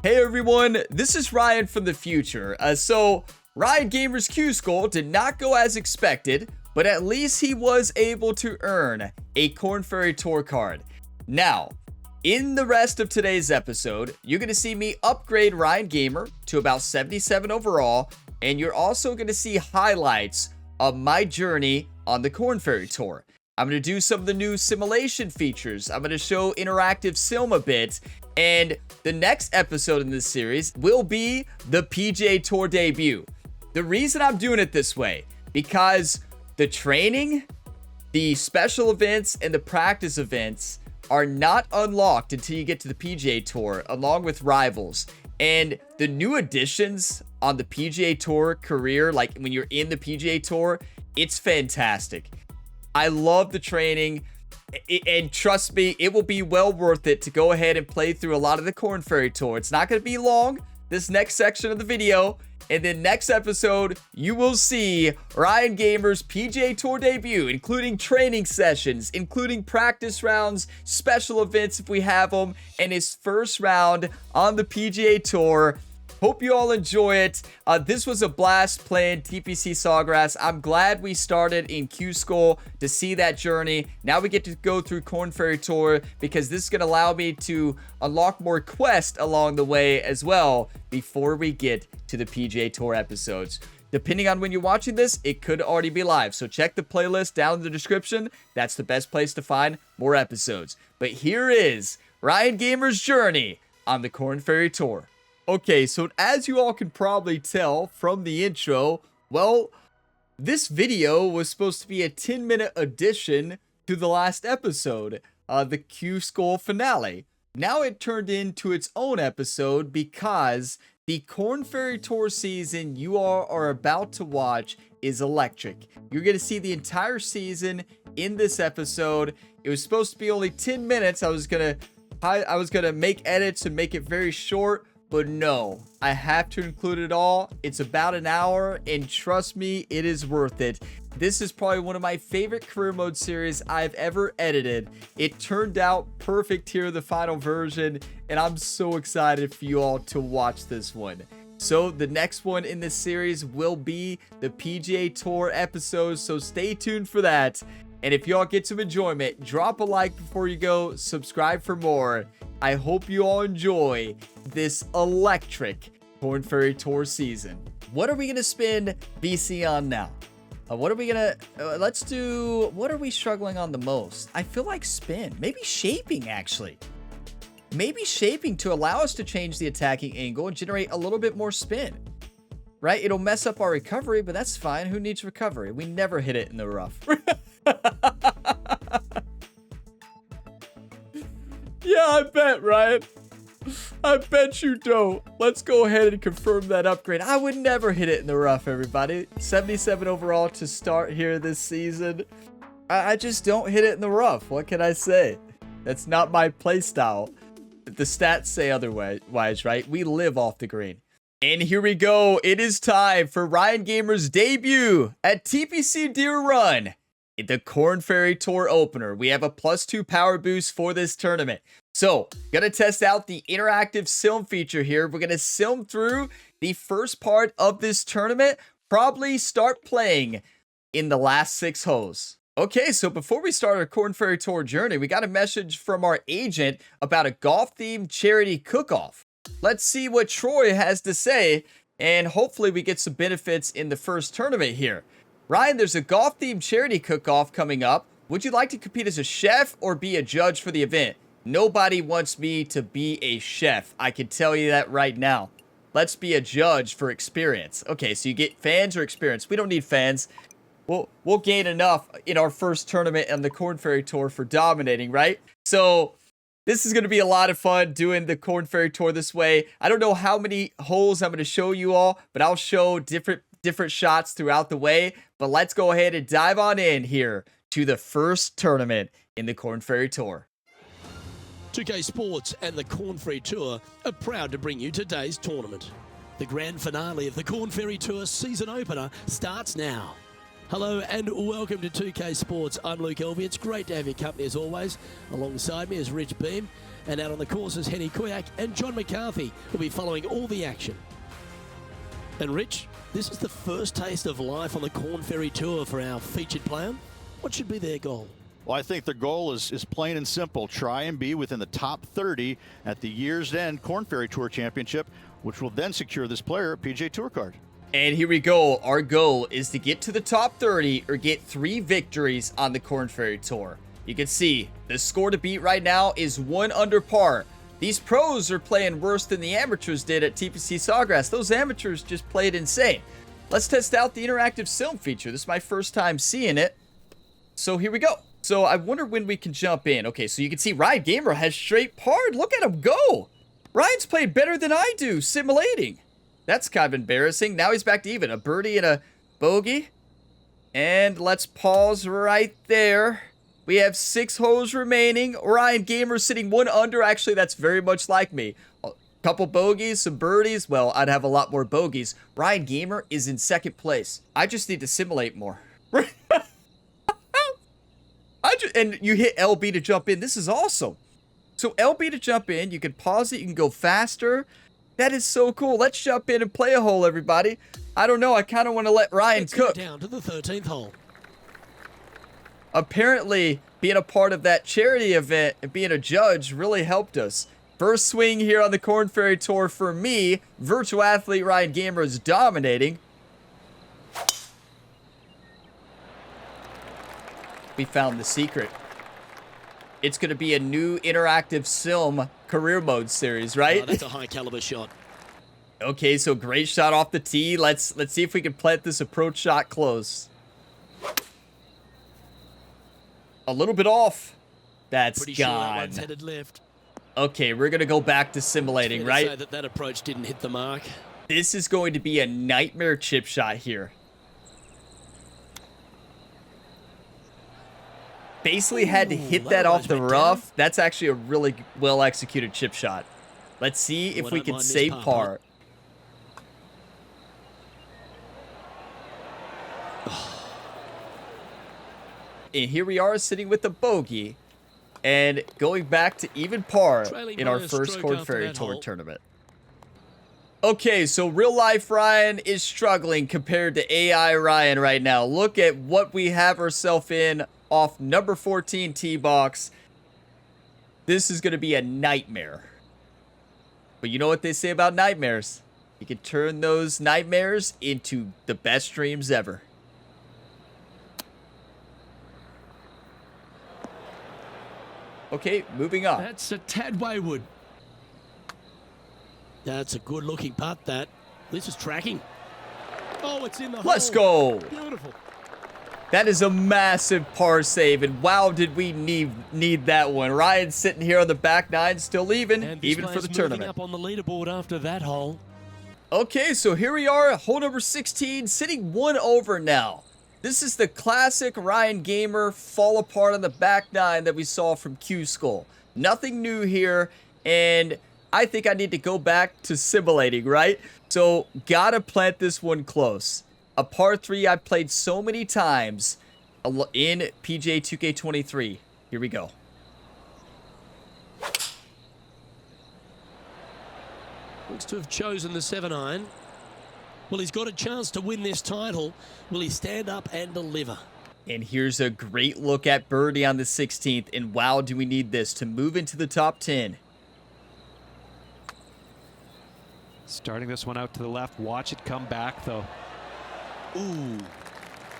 Hey everyone, this is Ryan from the future. So Ryan Gamer's Q-Skull did not go as expected, but at least he was able to earn a Korn Ferry Tour card. Now, in the rest of today's episode, you're going to see me upgrade Ryan Gamer to about 77 overall, and you're also going to see highlights of my journey on the Korn Ferry Tour. I'm going to do some of the new simulation features. I'm going to show interactive sim a bit. And the next episode in this series will be the PGA Tour debut. The reason I'm doing it this way, because the training, the special events, and the practice events are not unlocked until you get to the PGA Tour, along with rivals. And the new additions on the PGA Tour career, like when you're in the PGA Tour, it's fantastic. I love the training, and trust me, it will be well worth it to go ahead and play through a lot of the Korn Ferry Tour. It's not going to be long, this next section of the video, and then next episode, you will see Ryan Gamer's PGA Tour debut, including training sessions, including practice rounds, special events if we have them, and his first round on the PGA Tour. Hope you all enjoy it. This was a blast playing TPC Sawgrass. I'm glad we started in Q-Skull to see that journey. Now we get to go through Korn Ferry Tour because this is going to allow me to unlock more quests along the way as well before we get to the PGA Tour episodes. Depending on when you're watching this, it could already be live. So check the playlist down in the description. That's the best place to find more episodes. But here is Ryan Gamer's journey on the Korn Ferry Tour. Okay, so as you all can probably tell from the intro, well, this video was supposed to be a 10-minute addition to the last episode, the Q-Skull finale. Now it turned into its own episode because the Korn Ferry Tour season you all are about to watch is electric. You're going to see the entire season in this episode. It was supposed to be only 10 minutes. I was going to make edits and make it very short. But no, I have to include it all. It's about an hour, and trust me, it is worth it. This is probably one of my favorite career mode series I've ever edited. It turned out perfect here, the final version, and I'm so excited for you all to watch this one. So the next one in this series will be the PGA Tour episode, so stay tuned for that. And if y'all get some enjoyment, drop a like before you go, subscribe for more. I hope you all enjoy this electric Korn Ferry Tour season. What are we going to spend VC on now? What are we going to, what are we struggling on the most? I feel like spin, maybe shaping actually. Maybe shaping to allow us to change the attacking angle and generate a little bit more spin. Right? It'll mess up our recovery, but that's fine. Who needs recovery? We never hit it in the rough. Yeah, I bet, Ryan. I bet you don't. Let's go ahead and confirm that upgrade. I would never hit it in the rough, everybody. 77 overall to start here this season. I just don't hit it in the rough. What can I say? That's not my playstyle. The stats say otherwise, right? We live off the green. And here we go. It is time for Ryan Gamer's debut at TPC Deer Run. The Korn Ferry Tour opener. We have a +2 power boost for this tournament. So, gonna test out the interactive sim feature here. We're gonna sim through the first part of this tournament. Probably start playing in the last 6 holes. Okay, so before we start our Korn Ferry Tour journey, we got a message from our agent about a golf-themed charity cook-off. Let's see what Troy has to say, and hopefully we get some benefits in the first tournament here. Ryan, there's a golf-themed charity cook-off coming up. Would you like to compete as a chef or be a judge for the event? Nobody wants me to be a chef. I can tell you that right now. Let's be a judge for experience. Okay, so you get fans or experience. We don't need fans. We'll gain enough in our first tournament on the Korn Ferry Tour for dominating, right? So this is going to be a lot of fun doing the Korn Ferry Tour this way. I don't know how many holes I'm going to show you all, but I'll show different shots throughout the way. But let's go ahead and dive on in here to the first tournament in the Korn Ferry Tour. 2K Sports and the Korn Ferry Tour are proud to bring you today's tournament. The grand finale of the Korn Ferry Tour season opener starts now. Hello and welcome to 2K Sports. I'm Luke Elvey. It's great to have your company as always. Alongside me is Rich Beam, and out on the course is Henny Kuyak and John McCarthy, who'll be following all the action. And Rich, this is the first taste of life on the Korn Ferry Tour for our featured player. What should be their goal? Well, I think their goal is plain and simple. Try and be within the top 30 at the year's end Korn Ferry Tour Championship, which will then secure this player a PGA Tour card. And here we go. Our goal is to get to the top 30 or get 3 victories on the Korn Ferry Tour. You can see the score to beat right now is 1 under par. These pros are playing worse than the amateurs did at TPC Sawgrass. Those amateurs just played insane. Let's test out the interactive sim feature. This is my first time seeing it. So here we go. So I wonder when we can jump in. Okay, so you can see Ryan Gamer has straight par. Look at him go. Ryan's played better than I do simulating. That's kind of embarrassing. Now he's back to even. A birdie and a bogey. And let's pause right there. We have 6 holes remaining. Ryan Gamer sitting 1 under. Actually, that's very much like me. A couple bogeys, some birdies. Well, I'd have a lot more bogeys. Ryan Gamer is in 2nd place. I just need to simulate more. And you hit LB to jump in. This is awesome. So LB to jump in. You can pause it. You can go faster. That is so cool. Let's jump in and play a hole, everybody. I don't know. I kind of want to let Ryan cook. Down to the 13th hole. Apparently, being a part of that charity event and being a judge really helped us. First swing here on the Korn Ferry Tour for me. Virtual athlete Ryan Gamer is dominating. We found the secret. It's going to be a new interactive sim career mode series, right? Oh, that's a high caliber shot. Okay, so great shot off the tee. Let's see if we can plant this approach shot close. A little bit off. That's Pretty sure that gone. one's headed left. Okay, we're going to go back to simulating, It's fair to right? say that approach didn't hit the mark. This is going to be a nightmare chip shot here. Basically had to hit that off the rough. That's actually a really well executed chip shot. Let's see if we can save par. And here we are sitting with the bogey and going back to even par in our first Korn Ferry Tour tournament. Okay, so real life Ryan is struggling compared to AI Ryan right now. Look at what we have ourselves in off number 14 tee box. This is going to be a nightmare. But you know what they say about nightmares? You can turn those nightmares into the best dreams ever. Okay, moving on. That's a tad wayward. That's a good looking putt, that. This is tracking. Oh, it's in the hole. Let's go. Beautiful. That is a massive par save, and wow, did we need that one. Ryan's sitting here on the back nine, still even for the tournament. Up on the leaderboard after that hole. Okay, so here we are, hole number 16, sitting 1 over now. This is the classic Ryan Gamer fall apart on the back nine that we saw from Q Skull. Nothing new here, and I think I need to go back to simulating, right? So, gotta plant this one close. A par 3 I played so many times in PGA 2K23. Here we go. Looks to have chosen the 7-iron. Well, he's got a chance to win this title. Will he stand up and deliver? And here's a great look at birdie on the 16th. And wow, do we need this to move into the top 10. Starting this one out to the left. Watch it come back, though. Ooh,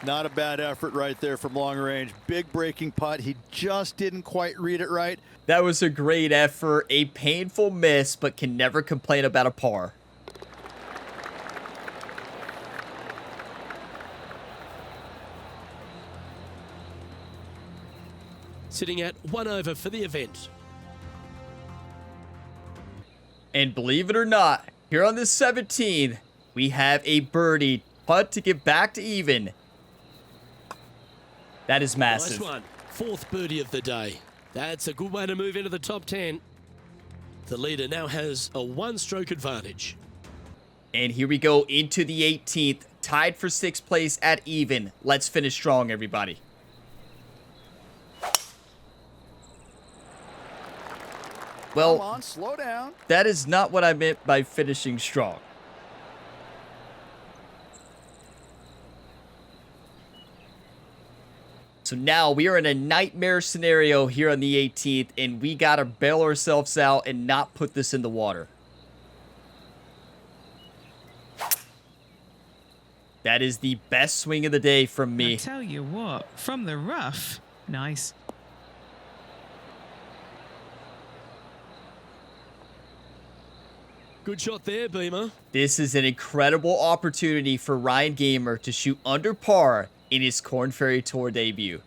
not a bad effort right there from long range. Big breaking putt. He just didn't quite read it right. That was a great effort. A painful miss, but can never complain about a par. Sitting at 1 over for the event. And believe it or not, here on the 17th, we have a birdie putt to get back to even. That is massive. Nice one. 4th birdie of the day. That's a good way to move into the top 10. The leader now has a 1-stroke advantage. And here we go into the 18th, tied for 6th place at even. Let's finish strong, everybody. Well, Come on, slow down. that is not what I meant by finishing strong. So now we are in a nightmare scenario here on the 18th, and we got to bail ourselves out and not put this in the water. That is the best swing of the day from me. I tell you what, from the rough, nice. Good shot there, Beamer. This is an incredible opportunity for Ryan Gamer to shoot under par in his Korn Ferry Tour debut.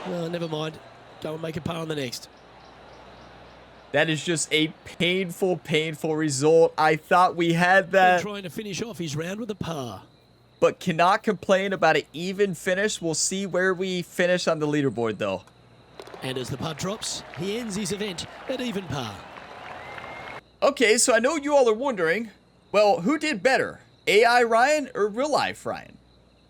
Oh, never mind. Go and make a par on the next. That is just a painful, painful result. I thought we had that, Trying to finish off his round with a par. but cannot complain about an even finish. We'll see where we finish on the leaderboard, though. And as the putt drops, he ends his event at even par. Okay, so I know you all are wondering, well, who did better, AI Ryan or real life Ryan?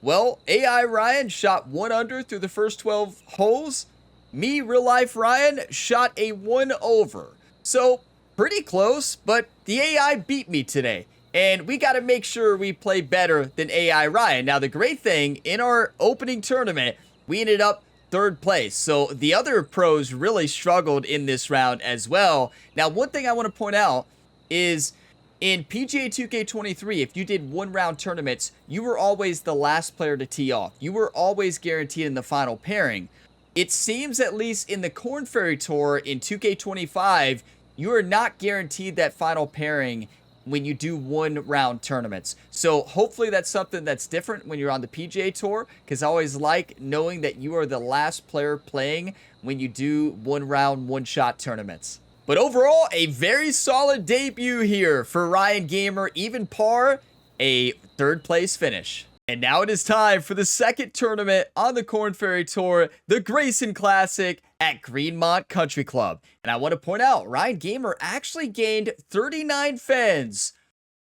Well, AI Ryan shot 1 under through the first 12 holes. Me, real life Ryan, shot a 1 over. So, pretty close, but the AI beat me today. And we got to make sure we play better than AI Ryan. Now, the great thing, in our opening tournament, we ended up 3rd place. So, the other pros really struggled in this round as well. Now, one thing I want to point out is in PGA 2K23, if you did 1-round tournaments, you were always the last player to tee off. You were always guaranteed in the final pairing. It seems, at least in the Korn Ferry Tour in 2K25, you are not guaranteed that final pairing when you do 1-round tournaments. So hopefully that's something that's different when you're on the PGA Tour, because I always like knowing that you are the last player playing when you do 1-round, 1-shot tournaments. But overall, a very solid debut here for Ryan Gamer, even par, a 3rd place finish. And now it is time for the second tournament on the Korn Ferry Tour, the Grayson Classic at Greenmont Country Club. And I want to point out, Ryan Gamer actually gained 39 fans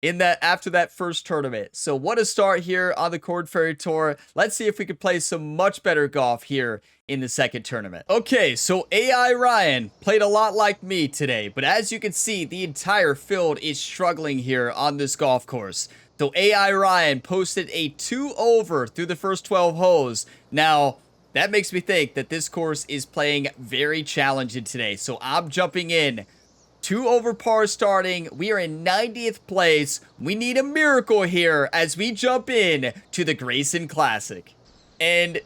after that first tournament. So what a start here on the Korn Ferry Tour. Let's see if we can play some much better golf here in the second tournament. Okay, so AI Ryan played a lot like me today, but as you can see, the entire field is struggling here on this golf course. So AI Ryan posted a 2 over through the first 12 holes. Now, that makes me think that this course is playing very challenging today. So I'm jumping in. 2 over par starting. We are in 90th place. We need a miracle here as we jump in to the Grayson Classic. And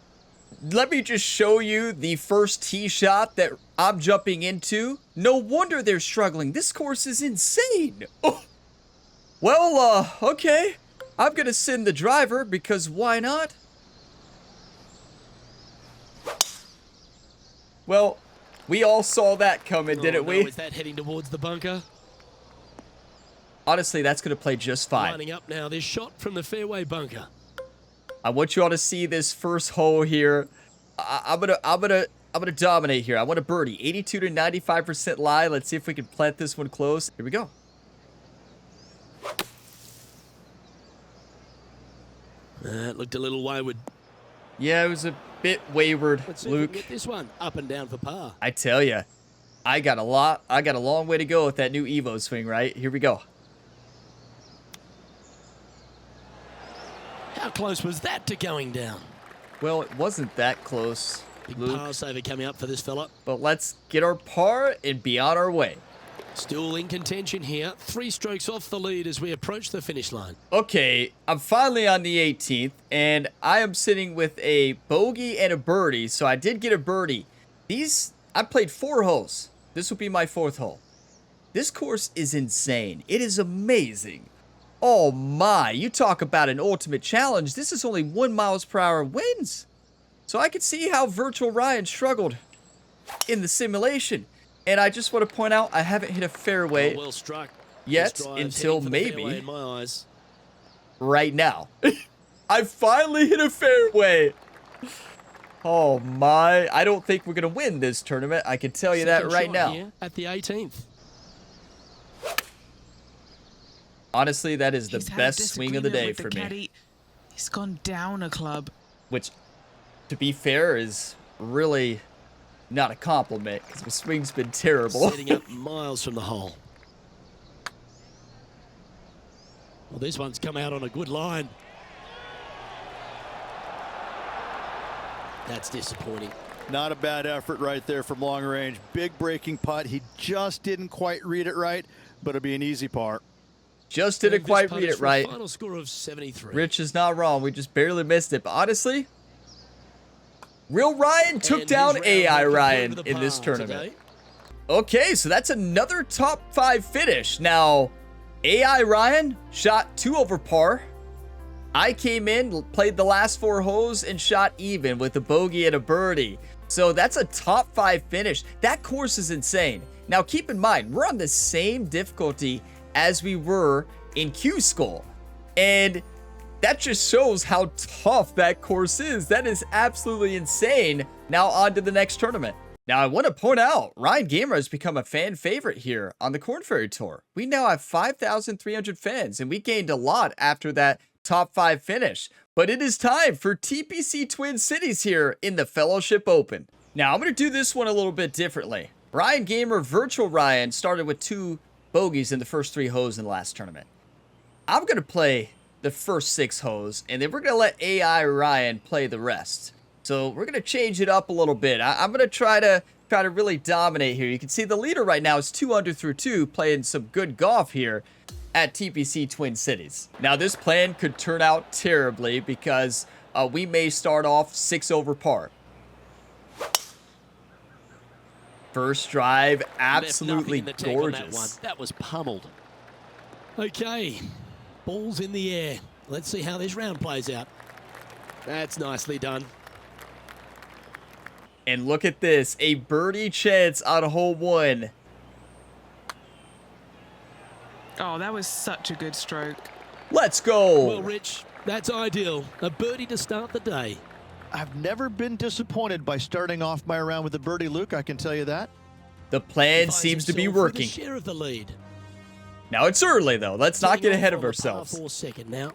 let me just show you the first tee shot that I'm jumping into. No wonder they're struggling. This course is insane. Oh. Well, okay. I'm gonna send the driver because why not? Well, we all saw that coming, didn't we? Is that heading towards the bunker? Honestly, that's gonna play just fine. Lining up now, this shot from the fairway bunker. I want you all to see this first hole here. I'm gonna dominate here. I want a birdie. 82 to 95% lie. Let's see if we can plant this one close. Here we go. It looked a little wayward. Yeah, it was a bit wayward, Let's see if we Luke. can get this one up and down for par. I tell you, I got a long way to go with that new Evo swing, right? Here we go. How close was that to going down? Well, it wasn't that close, Big Luke, par saver coming up for this fella. but let's get our par and be on our way. Still in contention here. 3 strokes off the lead as we approach the finish line. Okay, I'm finally on the 18th, and I am sitting with a bogey and a birdie, so I did get a birdie. I played 4 holes. This will be my 4th hole. This course is insane. It is amazing. Oh my, you talk about an ultimate challenge. This is only 1 miles per hour winds. So I could see how Virtual Ryan struggled in the simulation. And I just want to point out, I haven't hit a fairway Well struck. yet This drive's until heading for the fairway maybe in my eyes. right now. I finally hit a fairway. Oh my, I don't think we're going to win this tournament. I can tell you that Second right shot now. here at the 18th. Honestly, that is the He's had a best swing of the disagreement day with for the me. caddy. He's gone down a club. Which, to be fair, is really not a compliment because the swing's been terrible. Setting up miles from the hole. Well, this one's come out on a good line. That's disappointing. Not a bad effort right there from long range. Big breaking putt. He just didn't quite read it right, but it'll be an easy par. Just didn't And this quite putt read is it for a right. Final score of 73. Rich is not wrong. We just barely missed it. But honestly, real Ryan took And down his round AI will conclude Ryan with a in this par tournament. today. Okay, so that's another top 5 finish. Now, AI Ryan shot 2 over par. I came in, played the last 4 holes, and shot even with a bogey and a birdie. So that's a top 5 finish. That course is insane. Now, keep in mind, we're on the same difficulty as we were in Q-Skull. And that just shows how tough that course is. That is absolutely insane. Now on to the next tournament. Now I want to point out, Ryan Gamer has become a fan favorite here on the Korn Ferry Tour. We now have 5,300 fans, and we gained a lot after that top 5 finish. But it is time for TPC Twin Cities here in the Fellowship Open. Now I'm going to do this one a little bit differently. Ryan Gamer Virtual Ryan started with 2 bogeys in the first 3 holes in the last tournament. I'm going to play the first 6 holes, and then we're going to let AI Ryan play the rest. So we're going to change it up a little bit. I'm going to try to really dominate here. You can see the leader right now is 2 under through 2, playing some good golf here at TPC Twin Cities. Now this plan could turn out terribly because we may start off 6 over par. First drive, absolutely Left nothing in the tank on that one. gorgeous. That was pummeled. Okay, ball's in the air. Let's see how this round plays out. That's nicely done. And look at this, a birdie chance on hole 1. Oh, that was such a good stroke. Let's go. Well, Rich, that's ideal. A birdie to start the day. I've never been disappointed by starting off my round with a birdie, Luke. I can tell you that. The plan Finds seems to be himself with a working. share of the lead. Now it's early though. Let's not get Setting ahead off of on the par ourselves. 4 second now.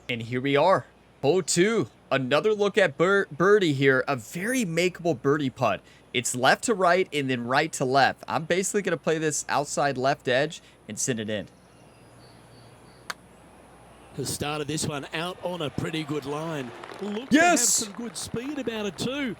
And here we are. Hole 2. Another look at birdie here. A very makeable birdie putt. It's left to right and then right to left. I'm basically going to play this outside left edge and send it in. Who started this one out on a pretty good line. Looks Yes! to have some good speed about it too.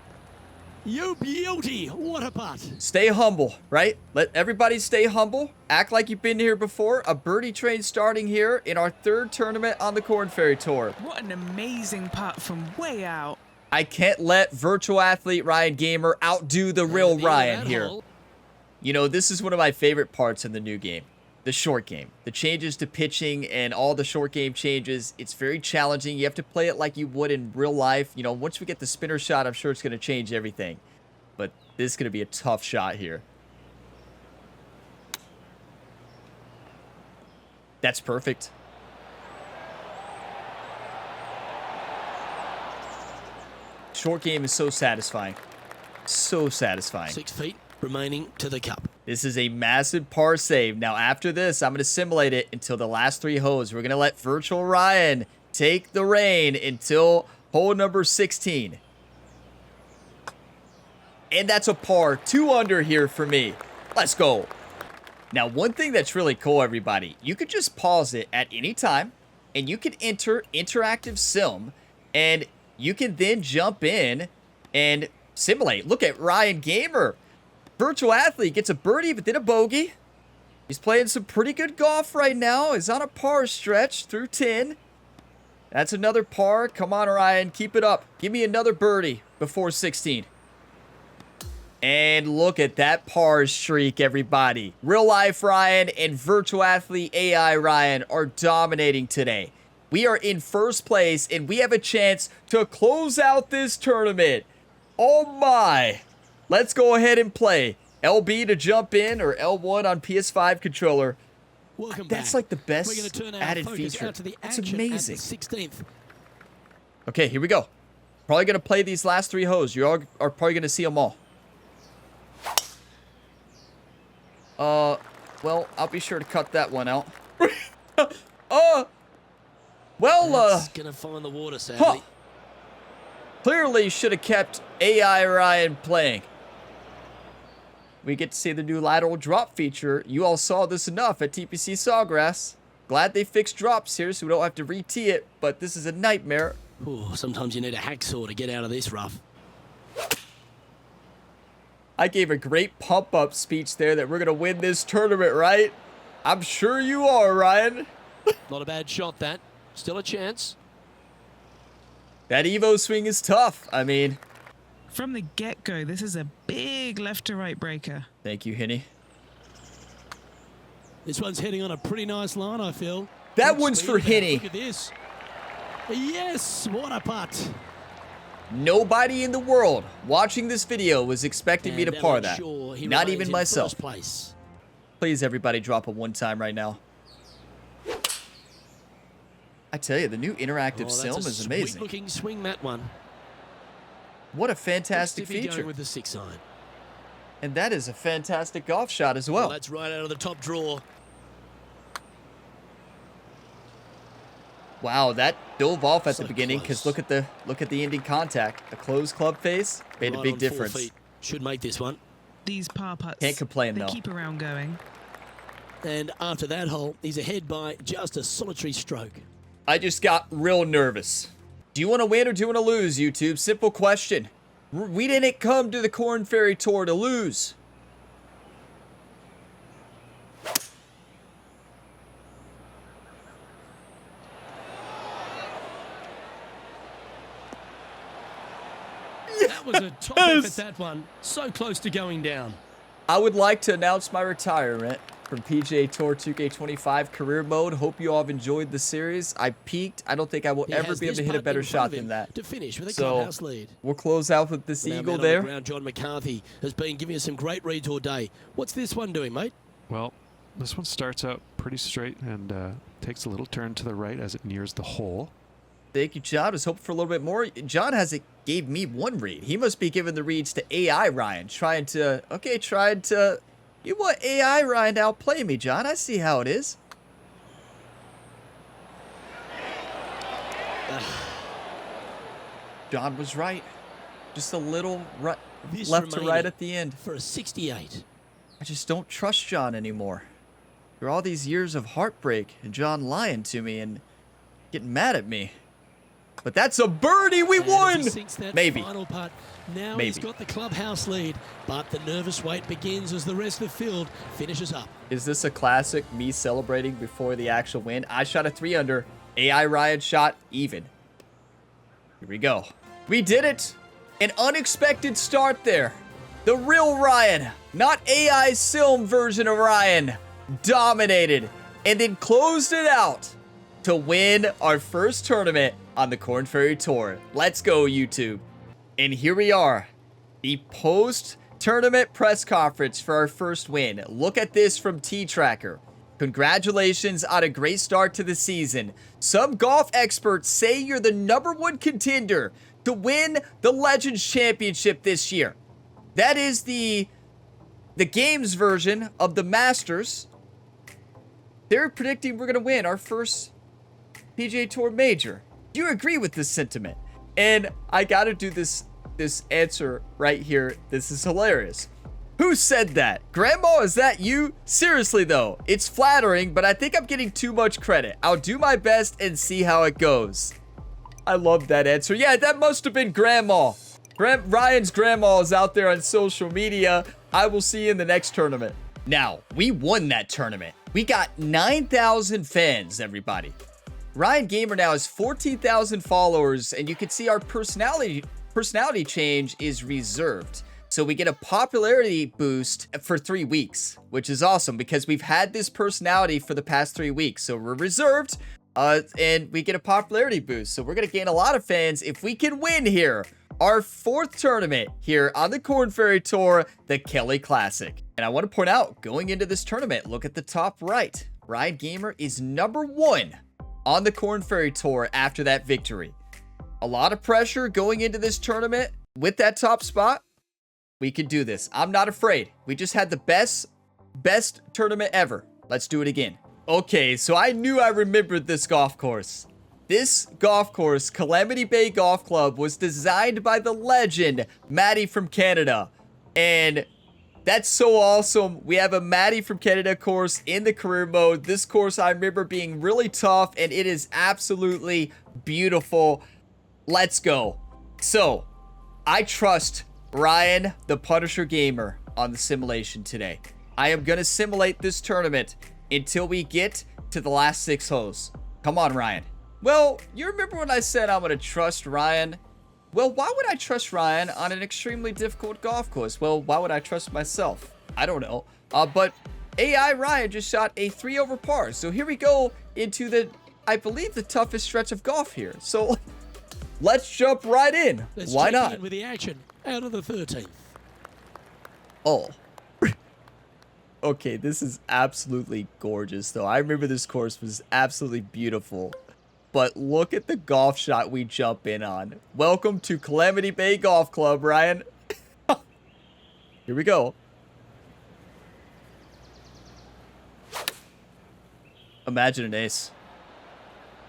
You beauty, what a putt. Stay humble, right? Let everybody stay humble. Act like you've been here before. A birdie train starting here in our 3rd tournament on the Korn Ferry Tour. What an amazing putt from way out. I can't let virtual athlete Ryan Gamer outdo the real Near Ryan that here. hole. You know, this is one of my favorite parts in the new game. The short game. The changes to pitching and all the short game changes. It's very challenging. You have to play it like you would in real life. You know, once we get the spinner shot, I'm sure it's going to change everything. But this is going to be a tough shot here. That's perfect. Short game is so satisfying. So satisfying. 6 feet remaining to the cup. This is a massive par save. Now, after this, I'm going to simulate it until the last 3 holes. We're going to let Virtual Ryan take the reign until hole number 16. And that's a par. 2 under here for me. Let's go. Now, one thing that's really cool, everybody, you could just pause it at any time, and you can enter interactive sim, and you can then jump in and simulate. Look at Ryan Gamer. Virtual athlete gets a birdie, but then a bogey. He's playing some pretty good golf right now. He's on a par stretch through 10. That's another par. Come on, Ryan. Keep it up. Give me another birdie before 16. And look at that par streak, everybody. Real life Ryan and virtual athlete AI Ryan are dominating today. We are in first place, and we have a chance to close out this tournament. Oh my. Let's go ahead and play. LB to jump in, or L1 on PS5 controller. Welcome That's back. like the best We're going to turn our added focus feature. out to the That's action amazing. at the 16th. Okay, here we go. Probably going to play these last 3 holes. You all are probably going to see them all. Well, I'll be sure to cut that one out. That's gonna find the water, sadly. Clearly should have kept AI Ryan playing. We get to see the new lateral drop feature. You all saw this enough at TPC Sawgrass. Glad they fixed drops here so we don't have to re-tee it, but this is a nightmare. Ooh, sometimes you need a hacksaw to get out of this rough. I gave a great pump-up speech there that we're going to win this tournament, right? I'm sure you are, Ryan. Not a bad shot, that. Still a chance. That Evo swing is tough. I mean... From the get-go, this is a big left-to-right breaker. Thank you, Henny. This one's heading on a pretty nice line, I feel. That Good one's speed for there. Henny. Look at this. Yes, what a putt. Nobody in the world watching this video was expecting me to par that. Sure he Not remains even in myself. first place. Please, everybody, drop a 1 time right now. I tell you, the new interactive film is amazing. Sweet-looking swing, that one. What a fantastic Stiffy feature. going with the 6-iron. And that is a fantastic golf shot as well. That's right out of the top drawer. Wow, that dove off at So the beginning because close. look at the ending contact. The closed club face made a Right big on 4 difference. feet. Should make this one. These par putts, Can't complain, they though. keep around going. And after that hole, he's ahead by just a solitary stroke. I just got real nervous. Do you want to win or do you want to lose, YouTube? Simple question. We didn't come to the Korn Ferry Tour to lose. That was a top effort, that one. So close to going down. I would like to announce my retirement from PGA Tour 2K25 career mode. Hope you all have enjoyed the series. I peaked. I don't think I will He ever has be able this to hit a putt better in front shot of him than that. to finish with a So, clubhouse lead. We'll close out with this Now, eagle man on the there. ground, John McCarthy has been giving us some great reads all day. What's this one doing, mate? Well, this one starts out pretty straight and takes a little turn to the right as it nears the hole. Thank you, John. I was hoping for a little bit more. John hasn't gave me one read. He must be giving the reads to AI Ryan, trying to... You want AI Ryan to outplay me, John. I see how it is. John was right. Just a little This left to right remaining at the end. for a 68. I just don't trust John anymore. There are all these years of heartbreak and John lying to me and getting mad at me. But that's a birdie. We And as won. he sinks that Maybe. final putt, now Maybe. he's got the clubhouse lead, but the nervous wait begins as the rest of the field finishes up. Is this a classic me celebrating before the actual win? I shot a 3 under. AI Ryan shot even. Here we go. We did it. An unexpected start there. The real Ryan, not AI Sim version of Ryan, dominated and then closed it out to win our first tournament on the Korn Ferry Tour. Let's go, YouTube. And here we are, the post-tournament press conference for our first win. Look at this from T-Tracker. Congratulations on a great start to the season. Some golf experts say you're the #1 contender to win the Legends Championship this year. That is the games version of the Masters. They're predicting we're going to win our first PGA Tour major. Do you agree with this sentiment? And I got to do this answer right here. This is hilarious. Who said that? Grandma, is that you? Seriously though, it's flattering, but I think I'm getting too much credit. I'll do my best and see how it goes. I love that answer. Yeah, that must have been Grandma. Ryan's grandma is out there on social media. I will see you in the next tournament. Now, we won that tournament. We got 9,000 fans, everybody. Ryan Gamer now has 14,000 followers, and you can see our personality change is reserved. So we get a popularity boost for 3 weeks, which is awesome because we've had this personality for the past 3 weeks. So we're reserved, and we get a popularity boost. So we're going to gain a lot of fans if we can win here. Our 4th tournament here on the Korn Ferry Tour, the Kelly Classic. And I want to point out, going into this tournament, look at the top right. Ryan Gamer is #1 on the Korn Ferry Tour after that victory. A lot of pressure going into this tournament with that top spot. We can do this. I'm not afraid. We just had the best tournament ever. Let's do it again. Okay, so I knew I remembered this golf course. This golf course, Calamity Bay Golf Club, was designed by the legend, Matty from Canada. And that's so awesome. We have a Matty from Canada course in the career mode. This course I remember being really tough, and it is absolutely beautiful. Let's go. So, I trust Ryan, the Punisher Gamer, on the simulation today. I am going to simulate this tournament until we get to the last 6 holes. Come on, Ryan. Well, you remember when I said I'm going to trust Ryan? Well, why would I trust Ryan on an extremely difficult golf course? Well, why would I trust myself? I don't know. But AI Ryan just shot a 3 over par. So here we go into the, I believe, the toughest stretch of golf here. So let's jump right in. Why not? With the action out of the 13th. Oh. Okay, this is absolutely gorgeous, though. I remember this course was absolutely beautiful. But look at the golf shot we jump in on. Welcome to Calamity Bay Golf Club, Ryan. Here we go. Imagine an ace.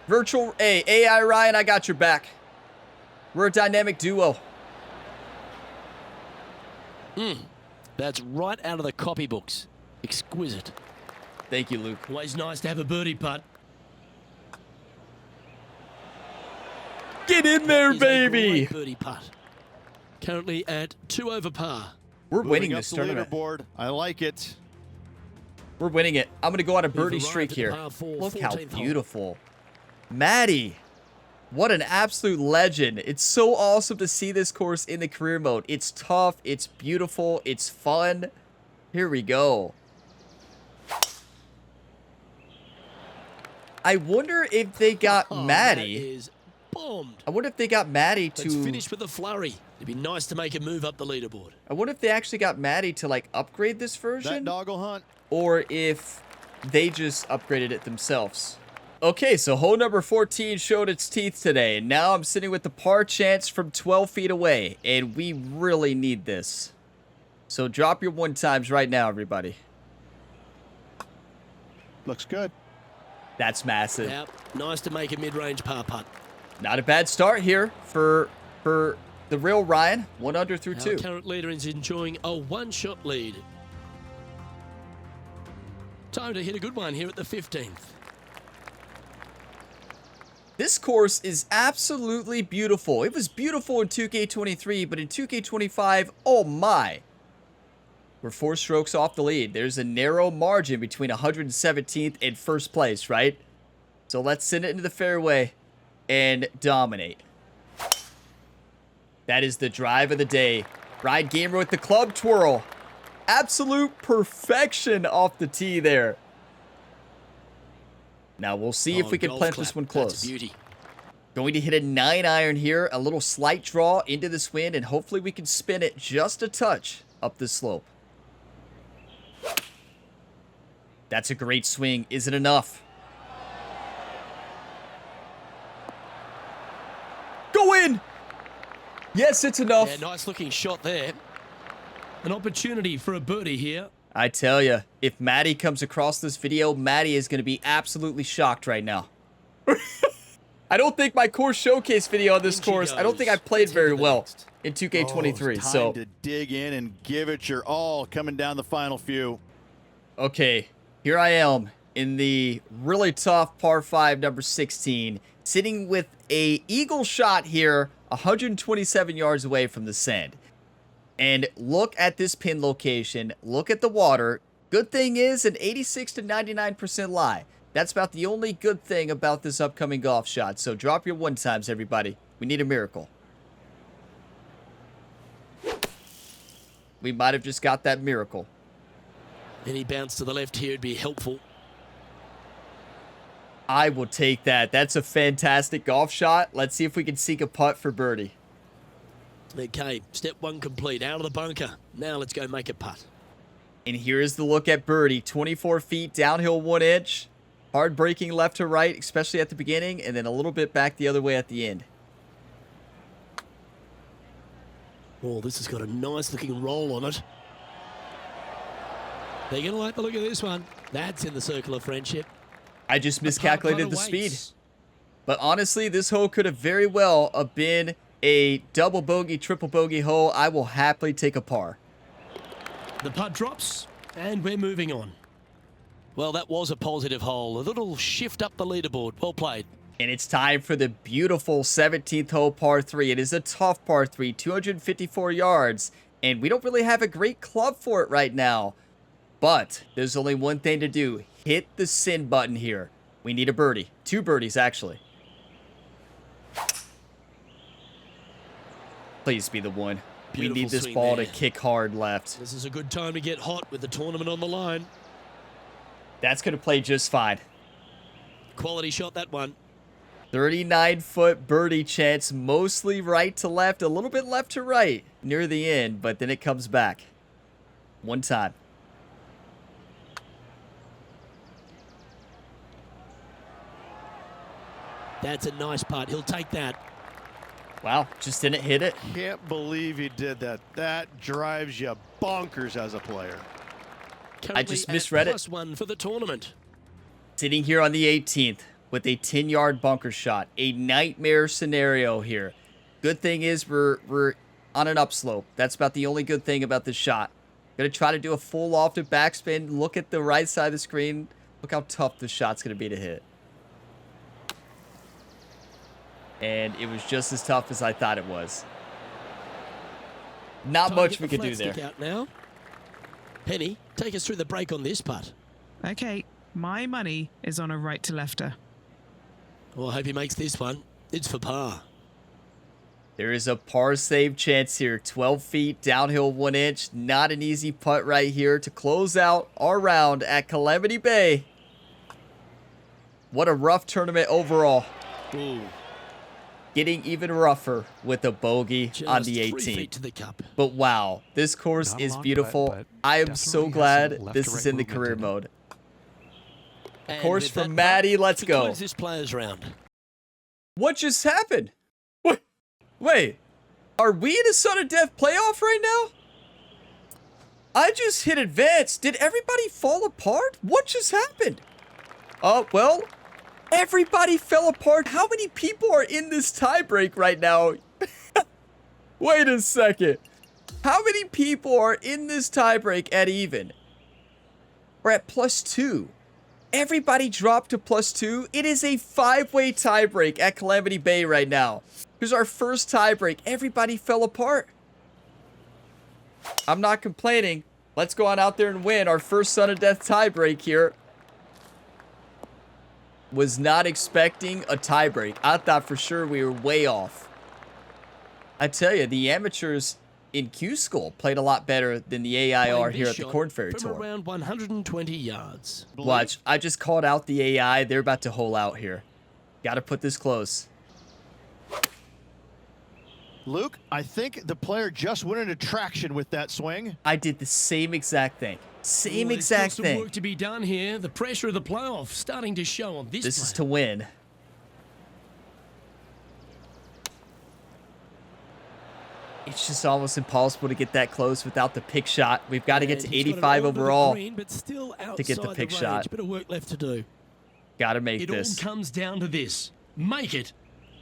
Virtual AI Ryan, I got your back. We're a dynamic duo. That's right out of the copybooks. Exquisite. Thank you, Luke. Always nice to have a birdie putt. Get in there, baby. Birdie putt. Currently at 2 over par. We're winning Moving this up the tournament. leaderboard. I like it. We're winning it. I'm going to go on a birdie We've streak arrived at here. the par 4, Look how 14th hole. beautiful. Maddie. What an absolute legend. It's so awesome to see this course in the career mode. It's tough. It's beautiful. It's fun. Here we go. I wonder if they got Maddie. That is bombed. I wonder if they got Maddie to... Let's finish with a flurry. It'd be nice to make a move up the leaderboard. I wonder if they actually got Maddie to, like, upgrade this That version. doggle hunt. Or if they just upgraded it themselves. Okay, so hole number 14 showed its teeth today. And now I'm sitting with the par chance from 12 feet away. And we really need this. So drop your 1 times right now, everybody. Looks good. That's massive. Yep. Nice to make a mid-range par putt. Not a bad start here for the real Ryan. 1 under through 2. Our current leader is enjoying a 1-shot lead. Time to hit a good one here at the 15th. This course is absolutely beautiful. It was beautiful in 2K23, but in 2K25, oh my. We're 4 strokes off the lead. There's a narrow margin between 117th and first place, right? So let's send it into the fairway and dominate. That is the drive of the day. Ryan Gamer with the club twirl. Absolute perfection off the tee there. Now we'll see if we can golf plant clap. this one That's close. a beauty. Going to hit a 9-iron here. A little slight draw into this wind, and hopefully we can spin it just a touch up the slope. That's a great swing. Is it enough? Go in! Yes, it's enough. Yeah, nice looking shot there. An opportunity for a birdie here. I tell you, if Maddie comes across this video, Maddie is going to be absolutely shocked right now. I don't think my course showcase video on this In she course, I don't think I goes. played Let's head very to the well next. in 2K23. Time So, to dig in and give it your all coming down the final few. okay, here I am in the really tough par 5 number 16, sitting with a eagle shot here, 127 yards away from the sand. And look at this pin location. Look at the water. Good thing is an 86 to 99% lie. That's about the only good thing about this upcoming golf shot. So drop your 1 times, everybody. We need a miracle. We might have just got that miracle. Any bounce to the left here would be helpful. I will take that. That's a fantastic golf shot. Let's see if we can seek a putt for birdie. Okay, step 1 complete. Out of the bunker. Now let's go make a putt. And here is the look at birdie. 24 feet, downhill 1 inch. Hard braking left to right, especially at the beginning, and then a little bit back the other way at the end. Oh, this has got a nice looking roll on it. They're going to like the look of this one. That's in the circle of friendship. I just miscalculated the speed. But honestly, this hole could have very well been a double bogey, triple bogey hole. I will happily take a par. The putt drops, and we're moving on. Well, that was a positive hole. A little shift up the leaderboard. Well played. And it's time for the beautiful 17th hole par 3. It is a tough par 3, 254 yards. And we don't really have a great club for it right now. But there's only one thing to do. Hit the send button here. We need a birdie. 2 birdies, actually. Please be the one. Beautiful we need this swing ball there. to kick hard left. This is a good time to get hot with the tournament on the line. That's going to play just fine. Quality shot, that one. 39-foot birdie chance, mostly right to left, a little bit left to right near the end, but then it comes back. One time. That's a nice putt. He'll take that. Wow, just didn't hit it. Can't believe he did that. That drives you bonkers as a player. Currently just at misread it. +1 for the tournament. Sitting here on the 18th with a 10-yard bunker shot. A nightmare scenario here. Good thing is we're on an upslope. That's about the only good thing about this shot. Gonna try to do a full lofted backspin. Look at the right side of the screen. Look how tough this shot's gonna be to hit. And it was just as tough as I thought it was. Not Time to much get we the could do flat there. stick out now. Penny, take us through the break on this putt. Okay, my money is on a right to lefter. Well, I hope he makes this one. It's for par. There is a par save chance here. 12 feet, downhill 1 inch. Not an easy putt right here to close out our round at Calamity Bay. What a rough tournament overall. Ooh, Getting even rougher with a bogey just on the 3 feet 18th. to the cup. But wow, this course Not a is long beautiful. putt, but I am definitely so has glad some left this to is right in the movement career in it. mode. And Course with from that Maddie, putt, let's go. concludes this players round. What just happened? What? Wait, are we in a sudden death playoff right now? I just hit advance. Did everybody fall apart? What just happened? Oh, well, everybody fell apart. How many people are in this tiebreak right now? Wait a second. How many people are in this tiebreak at even? We're at +2. Everybody dropped to +2. It is a 5-way tiebreak at Calamity Bay right now. Here's our first tiebreak. Everybody fell apart. I'm not complaining. Let's go on out there and win our first sudden death tiebreak here. Was not expecting a tiebreak. I thought for sure we were way off. I tell you, the amateurs in Q School played a lot better than the AI are Playing here this at the shot Korn Ferry from Tour. around 120 yards. Watch, I just called out the AI. They're about to hole out here. Got to put this close. Luke, I think the player just went into traction with that swing. I did the same exact thing. Same Well, exact there's still some thing. work to be done here. The pressure of the playoff starting to show on this This is player. to win. It's just almost impossible to get that close without the pick shot. We've got to get And to he's got it 85 over the overall. green, but still to get the outside pick range. shot. Bit of work left to do. Got to make It this. all comes down to this. Make it,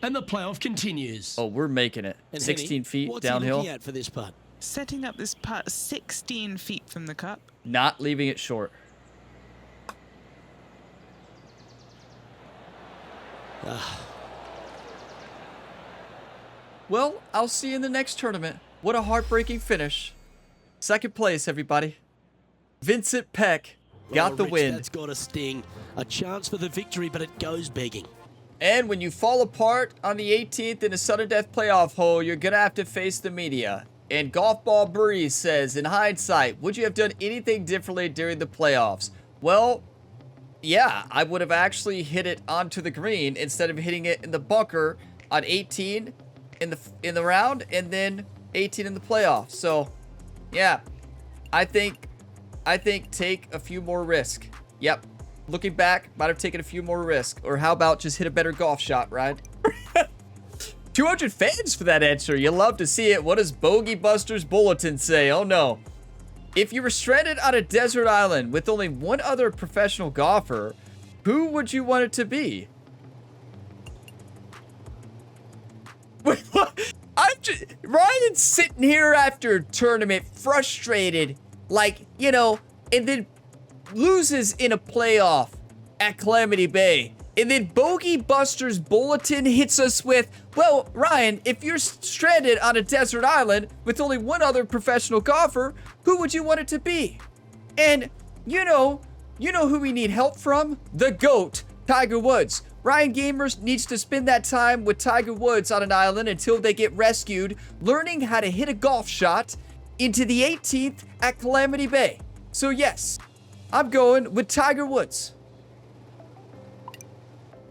and the playoff continues. Oh, we're making it. And 16 Henny, feet what's he downhill. looking at for this putt? Setting up this putt 16 feet from the cup. Not leaving it short. Well, I'll see you in the next tournament. What a heartbreaking finish. Second place, everybody. Vincent Peck got Oh, the Rich, win. That's got a sting. A chance for the victory, but it goes begging. And when you fall apart on the 18th in a sudden death playoff hole, you're going to have to face the media. And Golf Ball Breeze says, in hindsight, would you have done anything differently during the playoffs? Well, yeah, I would have actually hit it onto the green instead of hitting it in the bunker on 18 in the round and then 18 in the playoffs. So, yeah, I think take a few more risks. Yep. Looking back, might have taken a few more risks. Or how about just hit a better golf shot, right? 200 fans for that answer. You love to see it. What does Bogey Buster's Bulletin say? Oh no. If you were stranded on a desert island with only one other professional golfer, who would you want it to be? Wait, what? Ryan's sitting here after a tournament, frustrated, like, you know, and then loses in a playoff at Calamity Bay. And then Bogey Buster's Bulletin hits us with, well, Ryan, if you're stranded on a desert island with only one other professional golfer, who would you want it to be? And you know who we need help from? The GOAT, Tiger Woods. Ryan Gamers needs to spend that time with Tiger Woods on an island until they get rescued, learning how to hit a golf shot into the 18th at Calamity Bay. So yes, I'm going with Tiger Woods.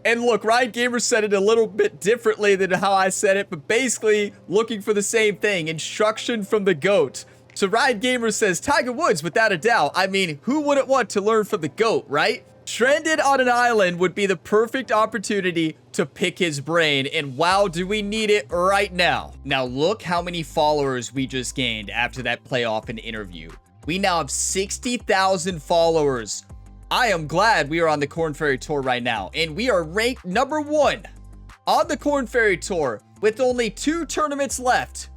And look, Ryan Gamer said it a little bit differently than how I said it, but basically looking for the same thing, instruction from the GOAT. So Ryan Gamer says Tiger Woods, without a doubt. I mean, who wouldn't want to learn from the GOAT, right? Stranded on an island would be the perfect opportunity to pick his brain, and wow, do we need it right now. Now look how many followers we just gained after that playoff and interview. We now have 60,000 followers. I am glad we are on the Korn Ferry Tour right now, and we are ranked #1 on the Korn Ferry Tour with only 2 tournaments left.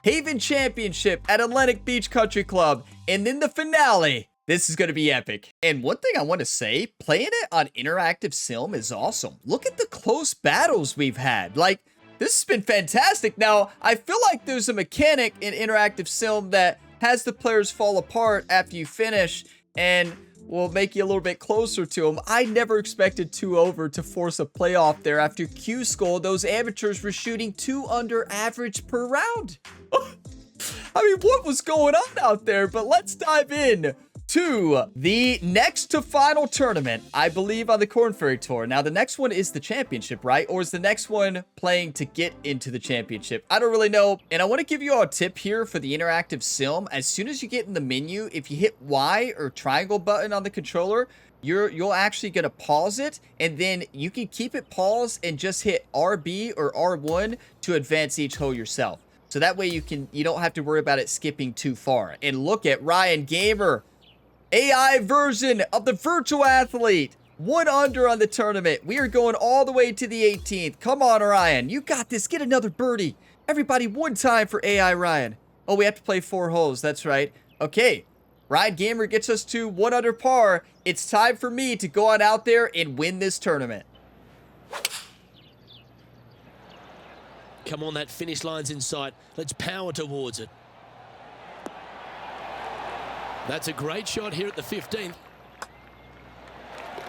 Haven Championship at Atlantic Beach Country Club, and then the finale. This is going to be epic. And one thing I want to say, playing it on Interactive Sim is awesome. Look at the close battles we've had. Like, this has been fantastic. Now, I feel like there's a mechanic in Interactive Sim that has the players fall apart after you finish and will make you a little bit closer to them. I never expected 2 over to force a playoff there after Q Skull. Those amateurs were shooting 2 under average per round. I mean, what was going on out there? But let's dive in to the next to final tournament, I believe, on the Korn Ferry Tour. Now, the next one is the championship, right? Or is the next one playing to get into the championship? I don't really know. And I want to give you all a tip here for the Interactive Sim. As soon as you get in the menu, if you hit Y or triangle button on the controller, you'll actually get to pause it, and then you can keep it paused and just hit RB or R1 to advance each hole yourself. So that way you don't have to worry about it skipping too far. And look at Ryan Gamer. AI version of the virtual athlete. 1 under on the tournament. We are going all the way to the 18th. Come on, Ryan. You got this. Get another birdie. Everybody, 1 time for AI Ryan. Oh, we have to play 4 holes. That's right. Okay. Ryan Gamer gets us to 1 under par. It's time for me to go on out there and win this tournament. Come on, that finish line's in sight. Let's power towards it. That's a great shot here at the 15th.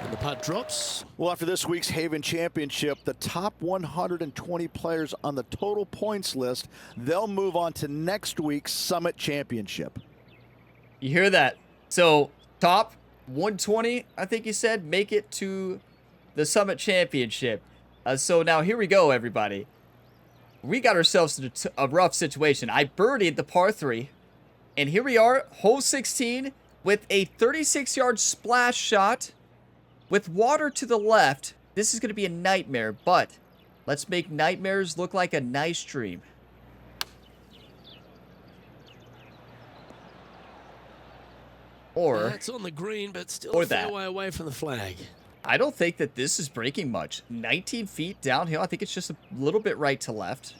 And the putt drops. Well, after this week's Haven Championship, the top 120 players on the total points list, they'll move on to next week's Summit Championship. You hear that? So, top 120, I think you said, make it to the Summit Championship. So now here we go, everybody. We got ourselves in a rough situation. I birdied the par 3. And here we are, hole 16, with a 36-yard splash shot with water to the left. This is going to be a nightmare, but let's make nightmares look like a nice dream. Or that's on the green, but still or a fair way away from the flag. I don't think that this is breaking much. 19 feet downhill. I think it's just a little bit right to left.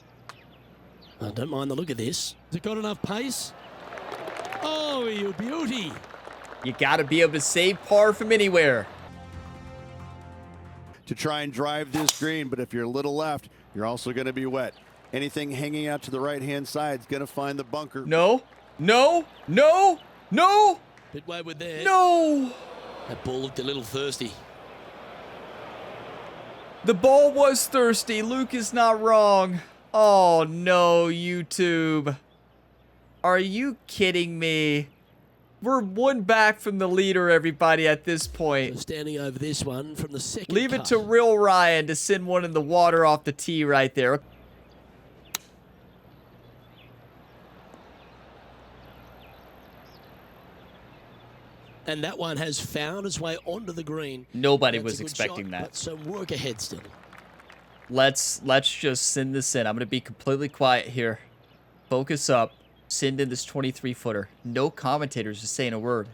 I don't mind the look of this. Has it got enough pace? Oh, you beauty. You got to be able to save par from anywhere. To try and drive this green, but if you're a little left, you're also going to be wet. Anything hanging out to the right-hand side is going to find the bunker. No, no, no, no. Bit wayward there. No. That ball looked a little thirsty. The ball was thirsty. Luke is not wrong. Oh, no, YouTube. Are you kidding me? We're 1 back from the leader, everybody, at this point. So standing over this one from the second Leave cut. it to real Ryan to send one in the water off the tee right there. And that one has found its way onto the green. Nobody That's was a good expecting shot, that. But some work ahead still. let's just send this in. I'm gonna be completely quiet here. Focus up. Send in this 23-footer. No commentators just saying a word.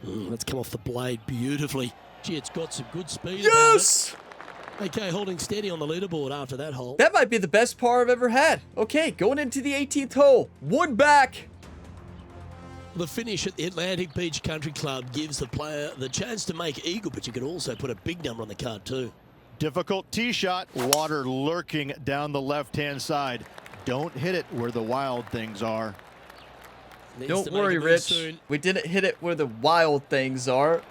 Let's come off the blade beautifully. Gee, it's got some good speed. Yes! Okay, holding steady on the leaderboard after that hole. That might be the best par I've ever had. Okay, going into the 18th hole. Wood back. The finish at the Atlantic Beach Country Club gives the player the chance to make eagle, but you could also put a big number on the card too. Difficult tee shot. Water lurking down the left-hand side. Don't hit it where the wild things are. Don't worry, Rich. We didn't hit it where the wild things are.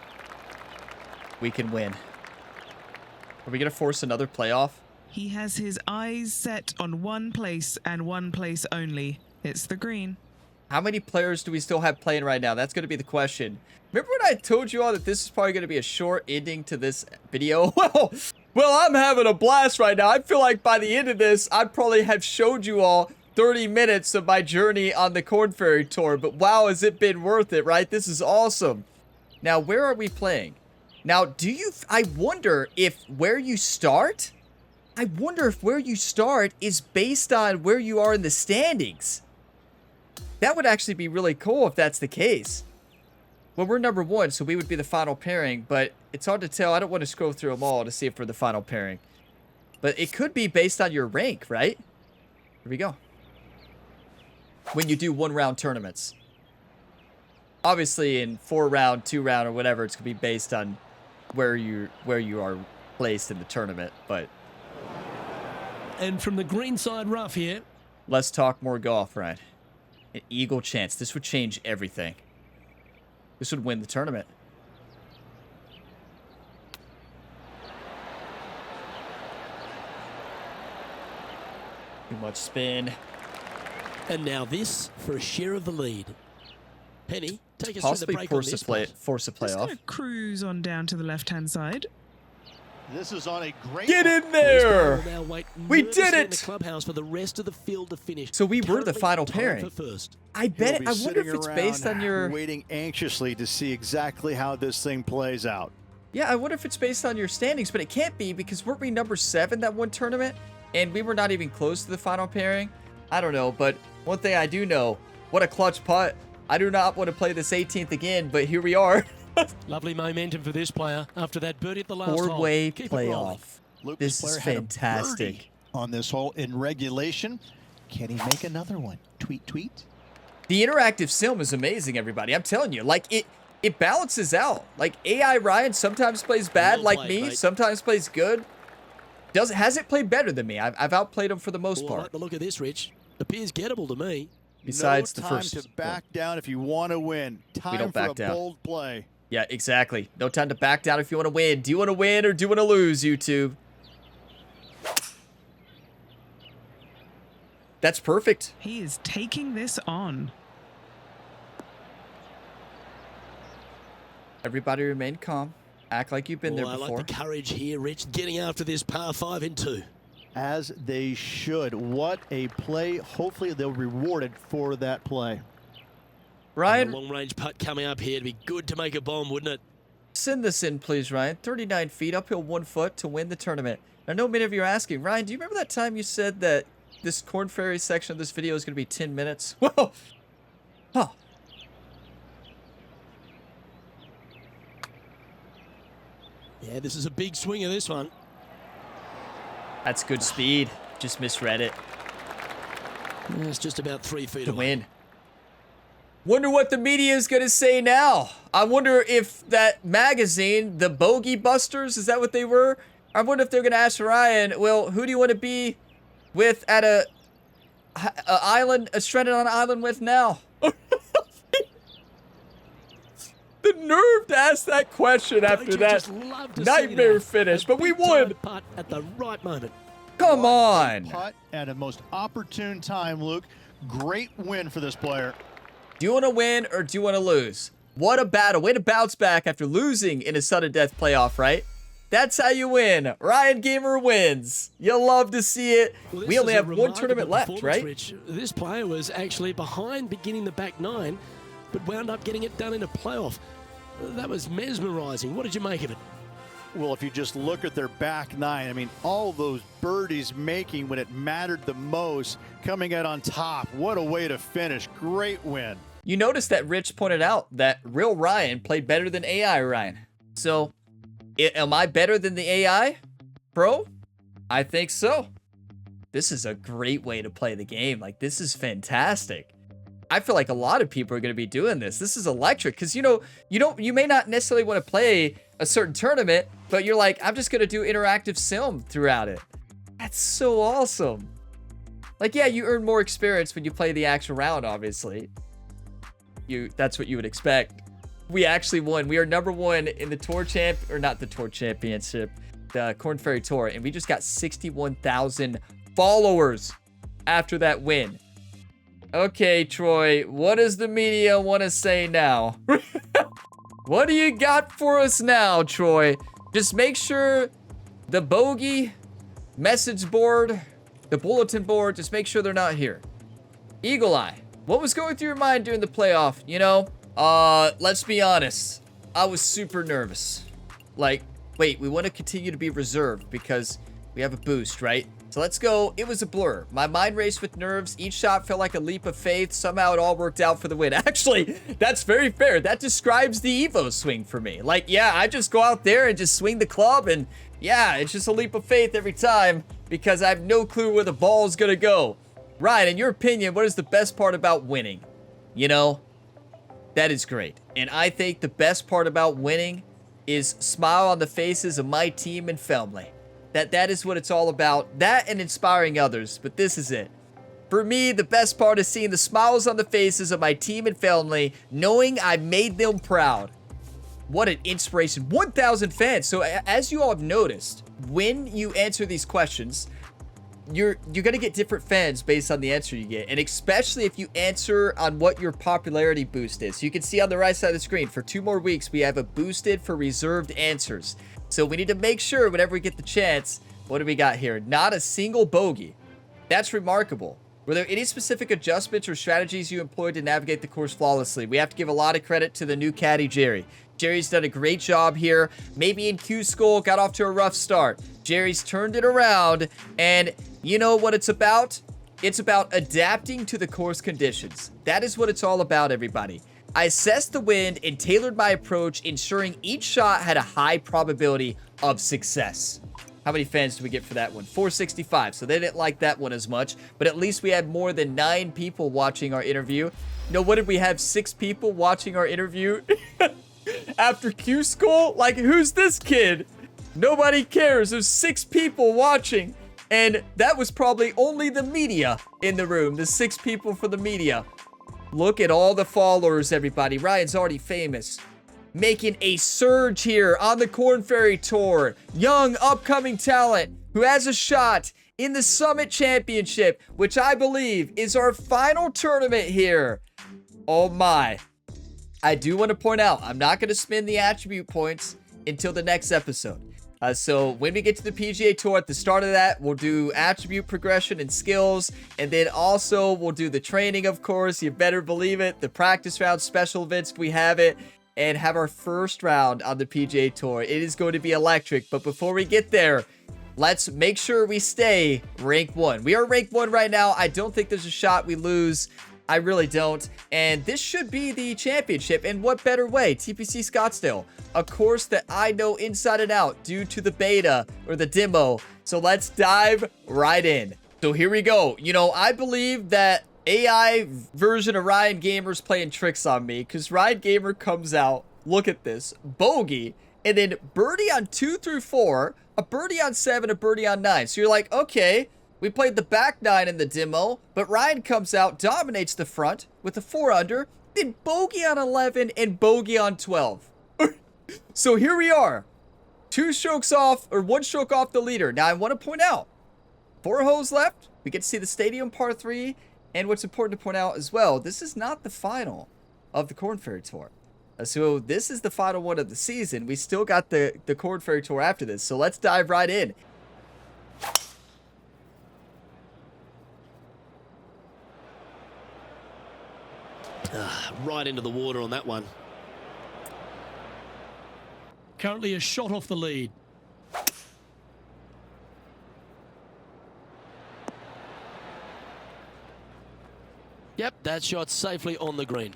We can win. Are we going to force another playoff? He has his eyes set on one place and one place only. It's the green. How many players do we still have playing right now? That's going to be the question. Remember when I told you all that this is probably going to be a short ending to this video? Well, I'm having a blast right now. I feel like by the end of this, I probably have showed you all 30 minutes of my journey on the Korn Ferry Tour. But wow, has it been worth it, right? This is awesome. Now, where are we playing? Now, I wonder if where you start is based on where you are in the standings. That would actually be really cool if that's the case. Well, we're number 1, so we would be the final pairing, but it's hard to tell. I don't want to scroll through them all to see if we're the final pairing. But it could be based on your rank, right? Here we go. When you do 1-round tournaments. Obviously, in 4-round, 2-round, or whatever, it's going to be based on where you are placed in the tournament, but... And from the green side rough here. Let's talk more golf, right? An eagle chance. This would change everything. This would win the tournament. Too much spin. And now this for a share of the lead. Penny, take us Possibly through the break on this. force a Just playoff. gonna cruise on down to the left-hand side. This is on a great... Get in there! We did In the it! clubhouse for the rest of the field to finish. So we were the Currently final tied pairing. for first. I bet it. I wonder if it's based on your... waiting anxiously to see exactly how this thing plays out. Yeah, I wonder if it's based on your standings, but it can't be because weren't we number 7 that one tournament? And we were not even close to the final pairing? I don't know, but one thing I do know, what a clutch putt. I do not want to play this 18th again, but here we are. Lovely momentum for this player after that birdie at the last hole. 4-way Keep it rolling. playoff. Lucas This Player is had a fantastic. birdie on this hole in regulation. Can he make another one? Tweet, tweet. The interactive sim is amazing, everybody. I'm telling you, like it balances out. Like AI Ryan sometimes plays bad, Well like played, me. mate. Sometimes plays good. Hasn't played better than me. I've outplayed him for the most Oh, I part. like the look of this, Rich. Appears gettable to me. Besides no the time first to back down if you want to win. Time don't for back a down. bold play. Yeah, exactly. No time to back down if you want to win. Do you want to win or do you want to lose, YouTube? That's perfect. He is taking this on. Everybody remain calm. Act like you've been there I before. like the courage here, Rich, getting after this par 5 in 2. As they should. What a play. Hopefully they'll be rewarded for that play. Ryan, And a long-range putt coming up here. It'd be good to make a bomb, wouldn't it? send this in, please, Ryan. 39 feet, uphill 1 foot to win the tournament. I know many of you are asking, Ryan, do you remember that time you said that this Korn Ferry section of this video is going to be 10 minutes? Well, huh. Yeah, this is a big swing of this one. That's good speed. Just misread it. Yeah, it's just about 3 feet To away. win. Wonder what the media is going to say now. I wonder if that magazine, the Bogey Busters, is that what they were? I wonder if they're going to ask Ryan, well, who do you want to be with at a island, stranded on an island with now? The nerve to ask that question after Don't you that just love to see nightmare that? finish, A but we big-time won. Putt at the right moment. Come on. Putt at a most opportune time, Luke. Great win for this player. Do you want to win or do you want to lose? What a battle. Way to bounce back after losing in a sudden death playoff, right? That's how you win. Ryan Gamer wins. You'll love to see it. Well, this We only is a have one remarkable tournament left, performance, right? Rich. This player was actually behind beginning the back 9, but wound up getting it done in a playoff. That was mesmerizing. What did you make of it? Well, if you just look at their back nine, I mean, all those birdies making when it mattered the most, coming out on top. What a way to finish. Great win. You notice that Rich pointed out that real Ryan played better than AI Ryan. So, am I better than the AI pro? I think so. This is a great way to play the game. Like, this is fantastic. I feel like a lot of people are going to be doing this. This is electric because, you may not necessarily want to play a certain tournament, but you're like, I'm just going to do interactive sim throughout it. That's so awesome. Like, yeah, you earn more experience when you play the actual round, obviously. That's what you would expect. We actually won. We are number one in the tour not the tour championship, the Korn Ferry Tour, and we just got 61,000 followers after that win. Okay, Troy, what does the media want to say now? What do you got for us now, Troy? Just make sure the bogey message board, the bulletin board, just make sure they're not here. Eagle Eye, what was going through your mind during the playoff? Let's be honest. I was super nervous. Like, wait, we want to continue to be reserved because we have a boost, right? So let's go. It was a blur. My mind raced with nerves. Each shot felt like a leap of faith. Somehow it all worked out for the win. Actually, that's very fair. That describes the Evo swing for me. Like, yeah, I just go out there and just swing the club, and yeah, it's just a leap of faith every time because I have no clue where the ball's gonna go. Ryan, in your opinion, what is the best part about winning? That is great. And I think the best part about winning is smile on the faces of my team and family. That is what it's all about. That and inspiring others. But this is it. For me, the best part is seeing the smiles on the faces of my team and family, knowing I made them proud. What an inspiration. 1,000 fans. So as you all have noticed, when you answer these questions, you're going to get different fans based on the answer you get. And especially if you answer on what your popularity boost is. So you can see on the right side of the screen, for 2 more weeks, we have a boosted for reserved answers. So we need to make sure whenever we get the chance, what do we got here? Not a single bogey. That's remarkable. Were there any specific adjustments or strategies you employed to navigate the course flawlessly? We have to give a lot of credit to the new caddy, Jerry. Jerry's done a great job here. Maybe in Q-School, got off to a rough start. Jerry's turned it around, and you know what it's about? It's about adapting to the course conditions. That is what it's all about, everybody. I assessed the wind and tailored my approach, ensuring each shot had a high probability of success. How many fans do we get for that one? 465. So they didn't like that one as much, but at least we had more than 9 people watching our interview. What did we have? 6 people watching our interview after Q-School? Like, who's this kid? Nobody cares. There's 6 people watching, and that was probably only the media in the room. The 6 people for the media. Look at all the followers, everybody. Ryan's already famous. Making a surge here on the Korn Ferry Tour. Young, upcoming talent who has a shot in the Summit Championship, which I believe is our final tournament here. Oh my. I do want to point out, I'm not going to spend the attribute points until the next episode. So when we get to the PGA Tour, at the start of that, we'll do attribute progression and skills. And then also we'll do the training, of course. You better believe it. The practice round, special events, we have it. And have our first round on the PGA Tour. It is going to be electric. But before we get there, let's make sure we stay rank 1. We are rank 1 right now. I don't think there's a shot we lose. I really don't. And this should be the championship. And what better way? TPC Scottsdale, a course that I know inside and out due to the beta or the demo. So let's dive right in. So here we go. I believe that AI version of Ryan Gamer's playing tricks on me, because Ryan Gamer comes out, look at this, bogey, and then birdie on 2 through 4, a birdie on 7, a birdie on 9. So you're like, okay, we played the back 9 in the demo, but Ryan comes out, dominates the front with a 4 under, then bogey on 11 and bogey on 12. So here we are, 1 stroke off the leader. Now I want to point out, 4 holes left. We get to see the stadium par 3. And what's important to point out as well, this is not the final of the Korn Ferry Tour. So this is the final one of the season. We still got the Korn Ferry Tour after this. So let's dive right in. Right into the water on that one. Currently a shot off the lead. Yep, that shot safely on the green.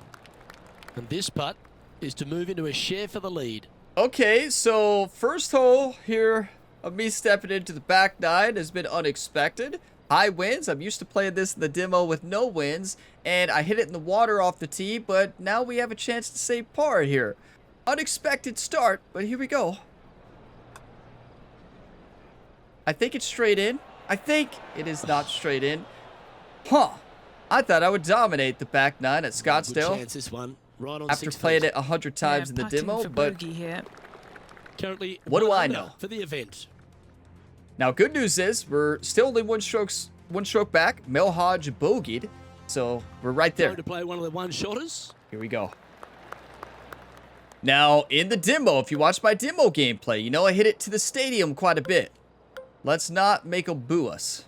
And this putt is to move into a share for the lead. Okay, so first hole here of me stepping into the back nine has been unexpected. High winds. I'm used to playing this in the demo with no winds, and I hit it in the water off the tee, but now we have a chance to save par here. Unexpected start, but here we go. I think it's straight in. I think it is not straight in. Huh. I thought I would dominate the back nine at Scottsdale. Good chance this one. Right on after 6 playing feet. it 100 times in the putting demo, for but bogey here. Currently, what do I under know? For the event. Now, good news is we're still only one stroke back. Mel Hodge bogeyed, so we're right there. Going to play one of the one-shotters. Here we go. Now, in the demo, if you watch my demo gameplay, you know I hit it to the stadium quite a bit. Let's not make them boo us.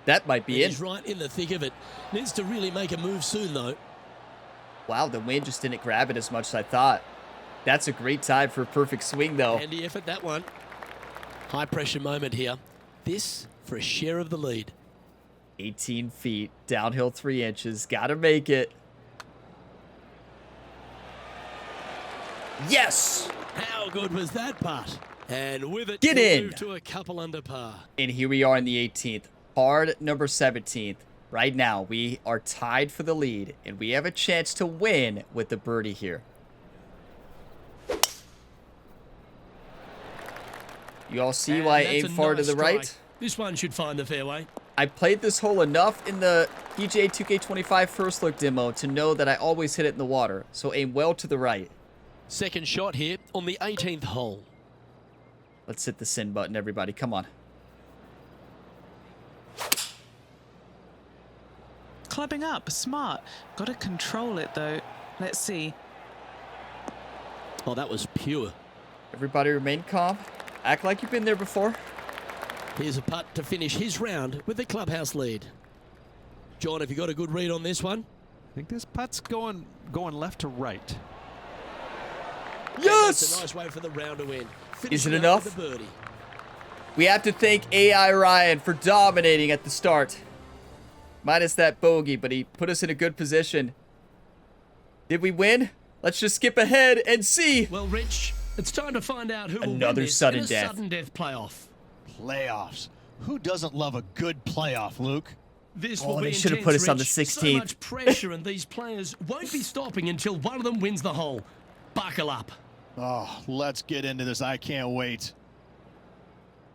That might be it. He's right in the thick of it. Needs to really make a move soon, though. Wow, the wind just didn't grab it as much as I thought. That's a great time for a perfect swing, though. Handy effort, that one. High pressure moment here. This for a share of the lead. 18 feet, downhill 3 inches. Gotta make it. Yes! How good was that putt? And with it, Get we'll in! move to a couple under par. And here we are in the 18th. Hard number 17th. Right now, we are tied for the lead, and we have a chance to win with the birdie here. You all see why I aim far to the right? This one should find the fairway. I played this hole enough in the PGA 2K25 first look demo to know that I always hit it in the water, so aim well to the right. Second shot here on the 18th hole. Let's hit the send button, everybody. Come on. Clubbing up, smart. Got to control it though. Let's see. Oh, that was pure. Everybody remain calm. Act like you've been there before. Here's a putt to finish his round with the clubhouse lead. John, have you got a good read on this one? I think this putt's going left to right. Yes! That's a nice way for the round to win. Is it Finishing up enough? with the birdie. We have to thank AI Ryan for dominating at the start. Minus that bogey, but he put us in a good position. Did we win? Let's just skip ahead and see. Well, Rich, it's time to find out who will Another win this sudden in a death. sudden death playoff. Playoffs. Who doesn't love a good playoff, Luke? This Oh, will be they should have intense, put us on the Rich. 16th. So much pressure, and these players won't be stopping until one of them wins the hole. Buckle up. Oh, let's get into this. I can't wait.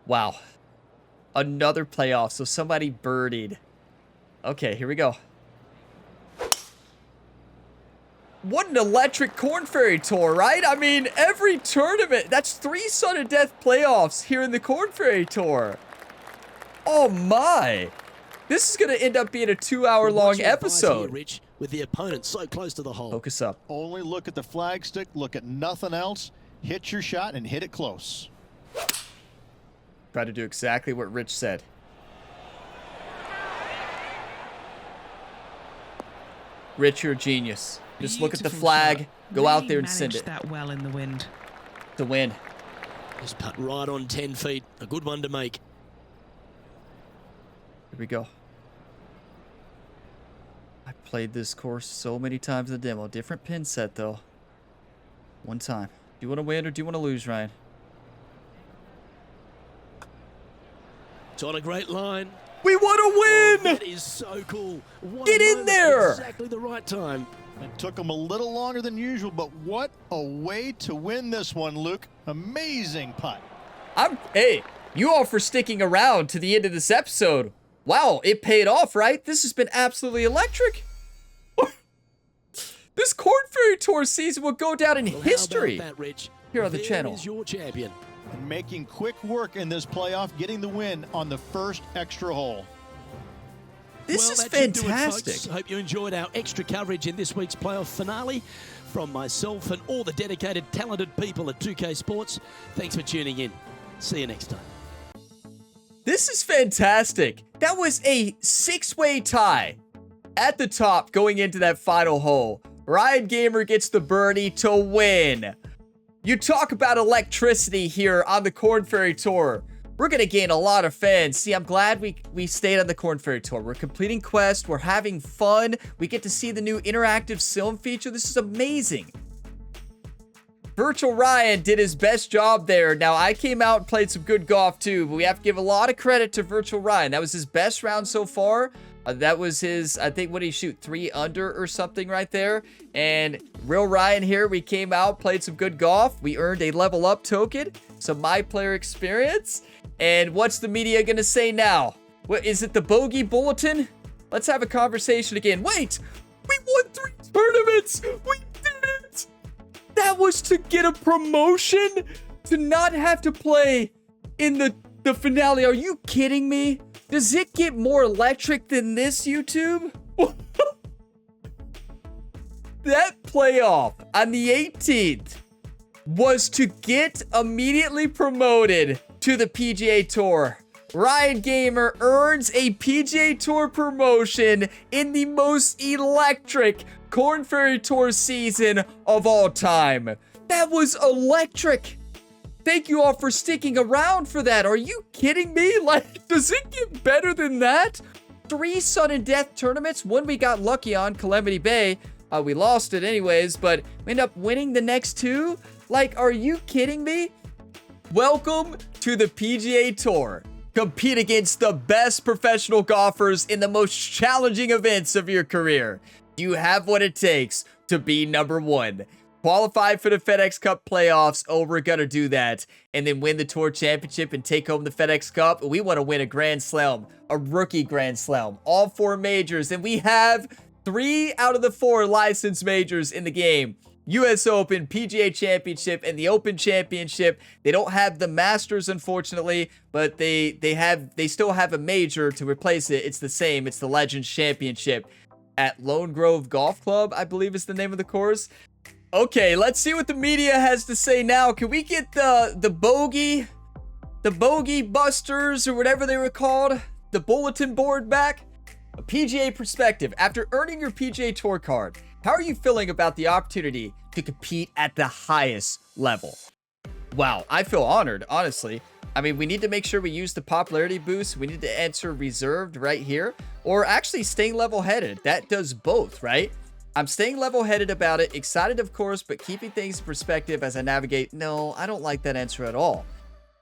Wow. Another playoff, so somebody birdied. Okay, here we go. What an electric Korn Ferry tour, right? I mean, every tournament. That's 3 sudden death playoffs here in the Korn Ferry tour. Oh my. This is going to end up being a 2-hour long What's your advice here, episode. Rich, with the opponent so close to the hole. Focus up. Only look at the flagstick, look at nothing else. Hit your shot and hit it close. Try to do exactly what Rich said. Rich, you're a genius. Just look at the Beautiful flag, shot. go out Really there and send managed it that well in the wind. to win. This putt right on 10 feet. A good one to make. Here we go. I played this course so many times in the demo. Different pin set, though. One time. Do you want to win or do you want to lose, Ryan? It's on a great line. We want to Oh, win! that is so cool. What Get a in moment. there! Exactly the right time. It took them a little longer than usual, but what a way to win this one, Luke. Amazing putt. Hey, you all for sticking around to the end of this episode. Wow, it paid off, right? This has been absolutely electric. This Korn Ferry Tour season will go down in Well, history how about that, Rich? here on the There channel. is your champion. And making quick work in this playoff, getting the win on the first extra hole. This Well, is that should do it, fantastic. folks. Hope you enjoyed our extra coverage in this week's playoff finale. From myself and all the dedicated, talented people at 2K Sports, thanks for tuning in. See you next time. This is fantastic. That was a 6-way tie at the top going into that final hole. Ryan Gamer gets the birdie to win. You talk about electricity here on the Korn Ferry Tour. We're going to gain a lot of fans. See, I'm glad we stayed on the Korn Ferry Tour. We're completing quests. We're having fun. We get to see the new interactive sim feature. This is amazing. Virtual Ryan did his best job there. Now, I came out and played some good golf too, but we have to give a lot of credit to Virtual Ryan. That was his best round so far. That was his, I think, what did he shoot? 3 under or something right there. And real Ryan here, we came out, played some good golf. We earned a level up token, some MyPlayer experience. And what's the media going to say now? What is it, the bogey bulletin? Let's have a conversation again. Wait, we won 3 tournaments. We did it. That was to get a promotion, to not have to play in the finale. Are you kidding me? Does it get more electric than this, YouTube? That playoff on the 18th was to get immediately promoted to the PGA Tour. Ryan Gamer earns a PGA Tour promotion in the most electric Korn Ferry Tour season of all time. That was electric. Thank you all for sticking around for that. Are you kidding me? Like, does it get better than that? 3 sudden death tournaments. One we got lucky on, Calamity Bay. We lost it anyways, but we end up winning the next 2. Like, are you kidding me? Welcome to the PGA Tour. Compete against the best professional golfers in the most challenging events of your career. You have what it takes to be number 1. Qualify for the FedEx Cup playoffs. Oh, we're going to do that. And then win the Tour Championship and take home the FedEx Cup. We want to win a Grand Slam, a rookie Grand Slam, all 4 majors. And we have 3 out of the 4 licensed majors in the game. US Open, PGA Championship, and the Open Championship. They don't have the Masters, unfortunately, but they still have a major to replace it. It's the same. It's the Legends Championship at Lone Grove Golf Club, I believe is the name of the course. Okay, let's see what the media has to say now. Can we get the bogey busters or whatever they were called, the bulletin board back? A PGA perspective. After earning your PGA Tour card, how are you feeling about the opportunity to compete at the highest level? Wow, I feel honored, honestly. I mean, we need to make sure we use the popularity boost. We need to answer reserved right here, or actually staying level-headed. That does both, right? I'm staying level-headed about it, excited of course, but keeping things in perspective as I navigate. No, I don't like that answer at all.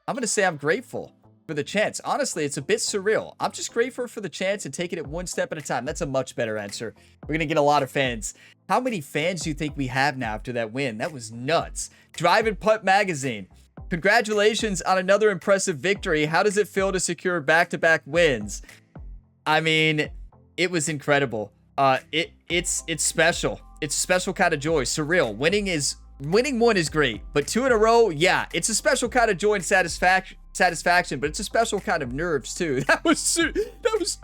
I'm going to say I'm grateful for the chance. Honestly, it's a bit surreal. I'm just grateful for the chance and taking it one step at a time. That's a much better answer. We're going to get a lot of fans. How many fans do you think we have now after that win? That was nuts. Drive and Putt Magazine. Congratulations on another impressive victory. How does it feel to secure back-to-back wins? I mean, it was incredible. It's special. It's a special kind of joy. Surreal. Winning 1 is great, but 2 in a row, yeah, it's a special kind of joy and satisfaction, but it's a special kind of nerves too. That was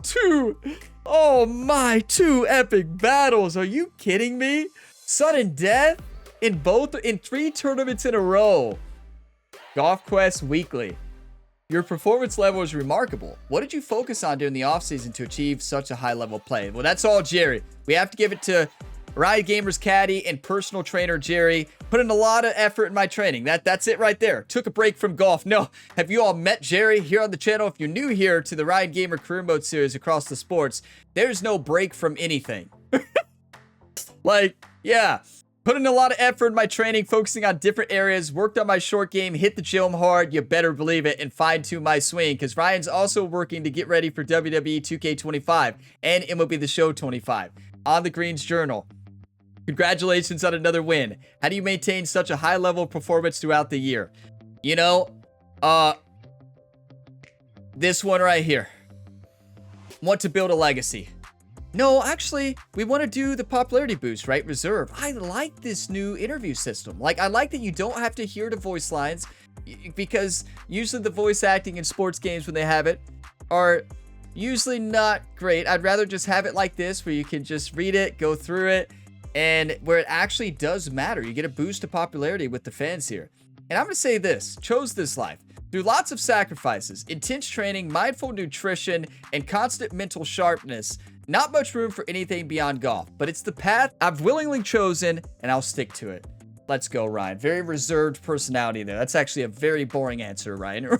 2. Oh my, 2 epic battles. Are you kidding me? Sudden death in 3 tournaments in a row. Golf Quest Weekly. Your performance level is remarkable. What did you focus on during the offseason to achieve such a high level play? Well, that's all Jerry. We have to give it to Riot Gamer's caddy and personal trainer Jerry. Put in a lot of effort in my training. That's it right there. Took a break from golf. No, have you all met Jerry here on the channel? If you're new here to the Riot Gamer Career Mode series across the sports, there's no break from anything. Like, yeah. Put in a lot of effort in my training, focusing on different areas, worked on my short game, hit the gym hard, you better believe it, and fine-tune my swing, because Ryan's also working to get ready for WWE 2K25 and MLB The Show 25. On the Greens Journal. Congratulations on another win. How do you maintain such a high level of performance throughout the year? You know, this one right here. Want to build a legacy. No, actually, we want to do the popularity boost, right? Reserve. I like this new interview system. Like, I like that you don't have to hear the voice lines, because usually the voice acting in sports games when they have it are usually not great. I'd rather just have it like this, where you can just read it, go through it, and where it actually does matter. You get a boost of popularity with the fans here. And I'm going to say this, chose this life. Through lots of sacrifices, intense training, mindful nutrition, and constant mental sharpness, not much room for anything beyond golf, but it's the path I've willingly chosen, and I'll stick to it. Let's go, Ryan. Very reserved personality there. That's actually a very boring answer, Ryan.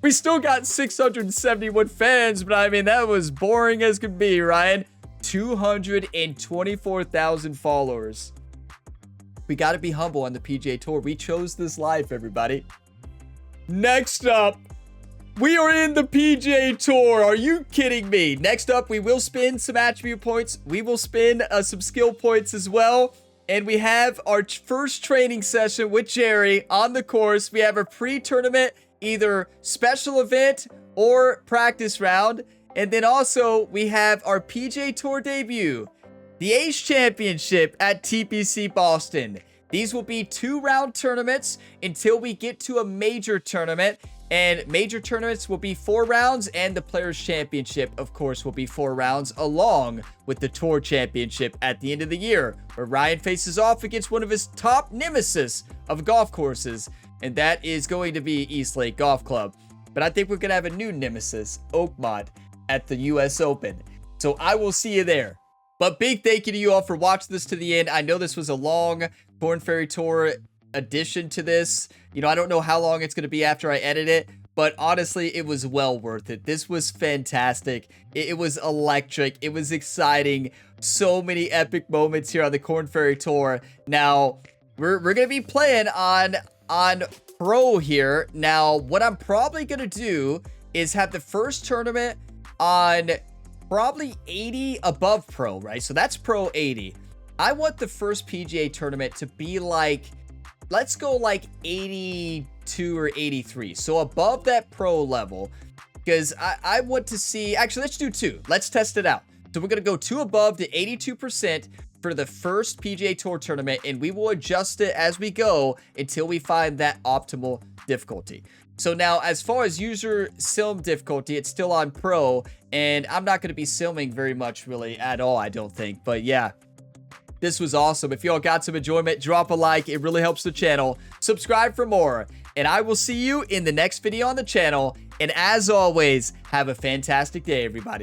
We still got 671 fans, but I mean, that was boring as could be, Ryan. 224,000 followers. We got to be humble on the PGA Tour. We chose this life, everybody. Next up, we are in the PGA Tour. Are you kidding me? Next up, we will spin some attribute points. We will spin some skill points as well. And we have our first training session with Jerry on the course. We have a pre-tournament, either special event or practice round. And then also, we have our PGA Tour debut, the Ace Championship at TPC Boston. These will be 2-round tournaments until we get to a major tournament. And major tournaments will be 4 rounds, and the Players Championship, of course, will be 4 rounds, along with the Tour Championship at the end of the year, where Ryan faces off against one of his top nemesis of golf courses, and that is going to be East Lake Golf Club. But I think we're going to have a new nemesis, Oakmont, at the US Open. So I will see you there. But big thank you to you all for watching this to the end. I know this was a long Korn Ferry Tour addition to this. You know, I don't know how long it's going to be after I edit it, but honestly, it was well worth it. This was fantastic. It was electric. It was exciting. So many epic moments here on the Korn Ferry Tour. Now, we're going to be playing on Pro here. Now, what I'm probably going to do is have the first tournament on probably 80 above Pro, right? So that's Pro 80. I want the first PGA tournament to be like, let's go like 82 or 83. So above that Pro level, because I want to see, actually, let's do 2. Let's test it out. So we're going to go 2 above to 82% for the first PGA Tour tournament, and we will adjust it as we go until we find that optimal difficulty. So now, as far as user sim difficulty, it's still on Pro, and I'm not going to be simming very much really at all, I don't think. But yeah, this was awesome. If y'all got some enjoyment, drop a like. It really helps the channel. Subscribe for more, and I will see you in the next video on the channel. And as always, have a fantastic day, everybody.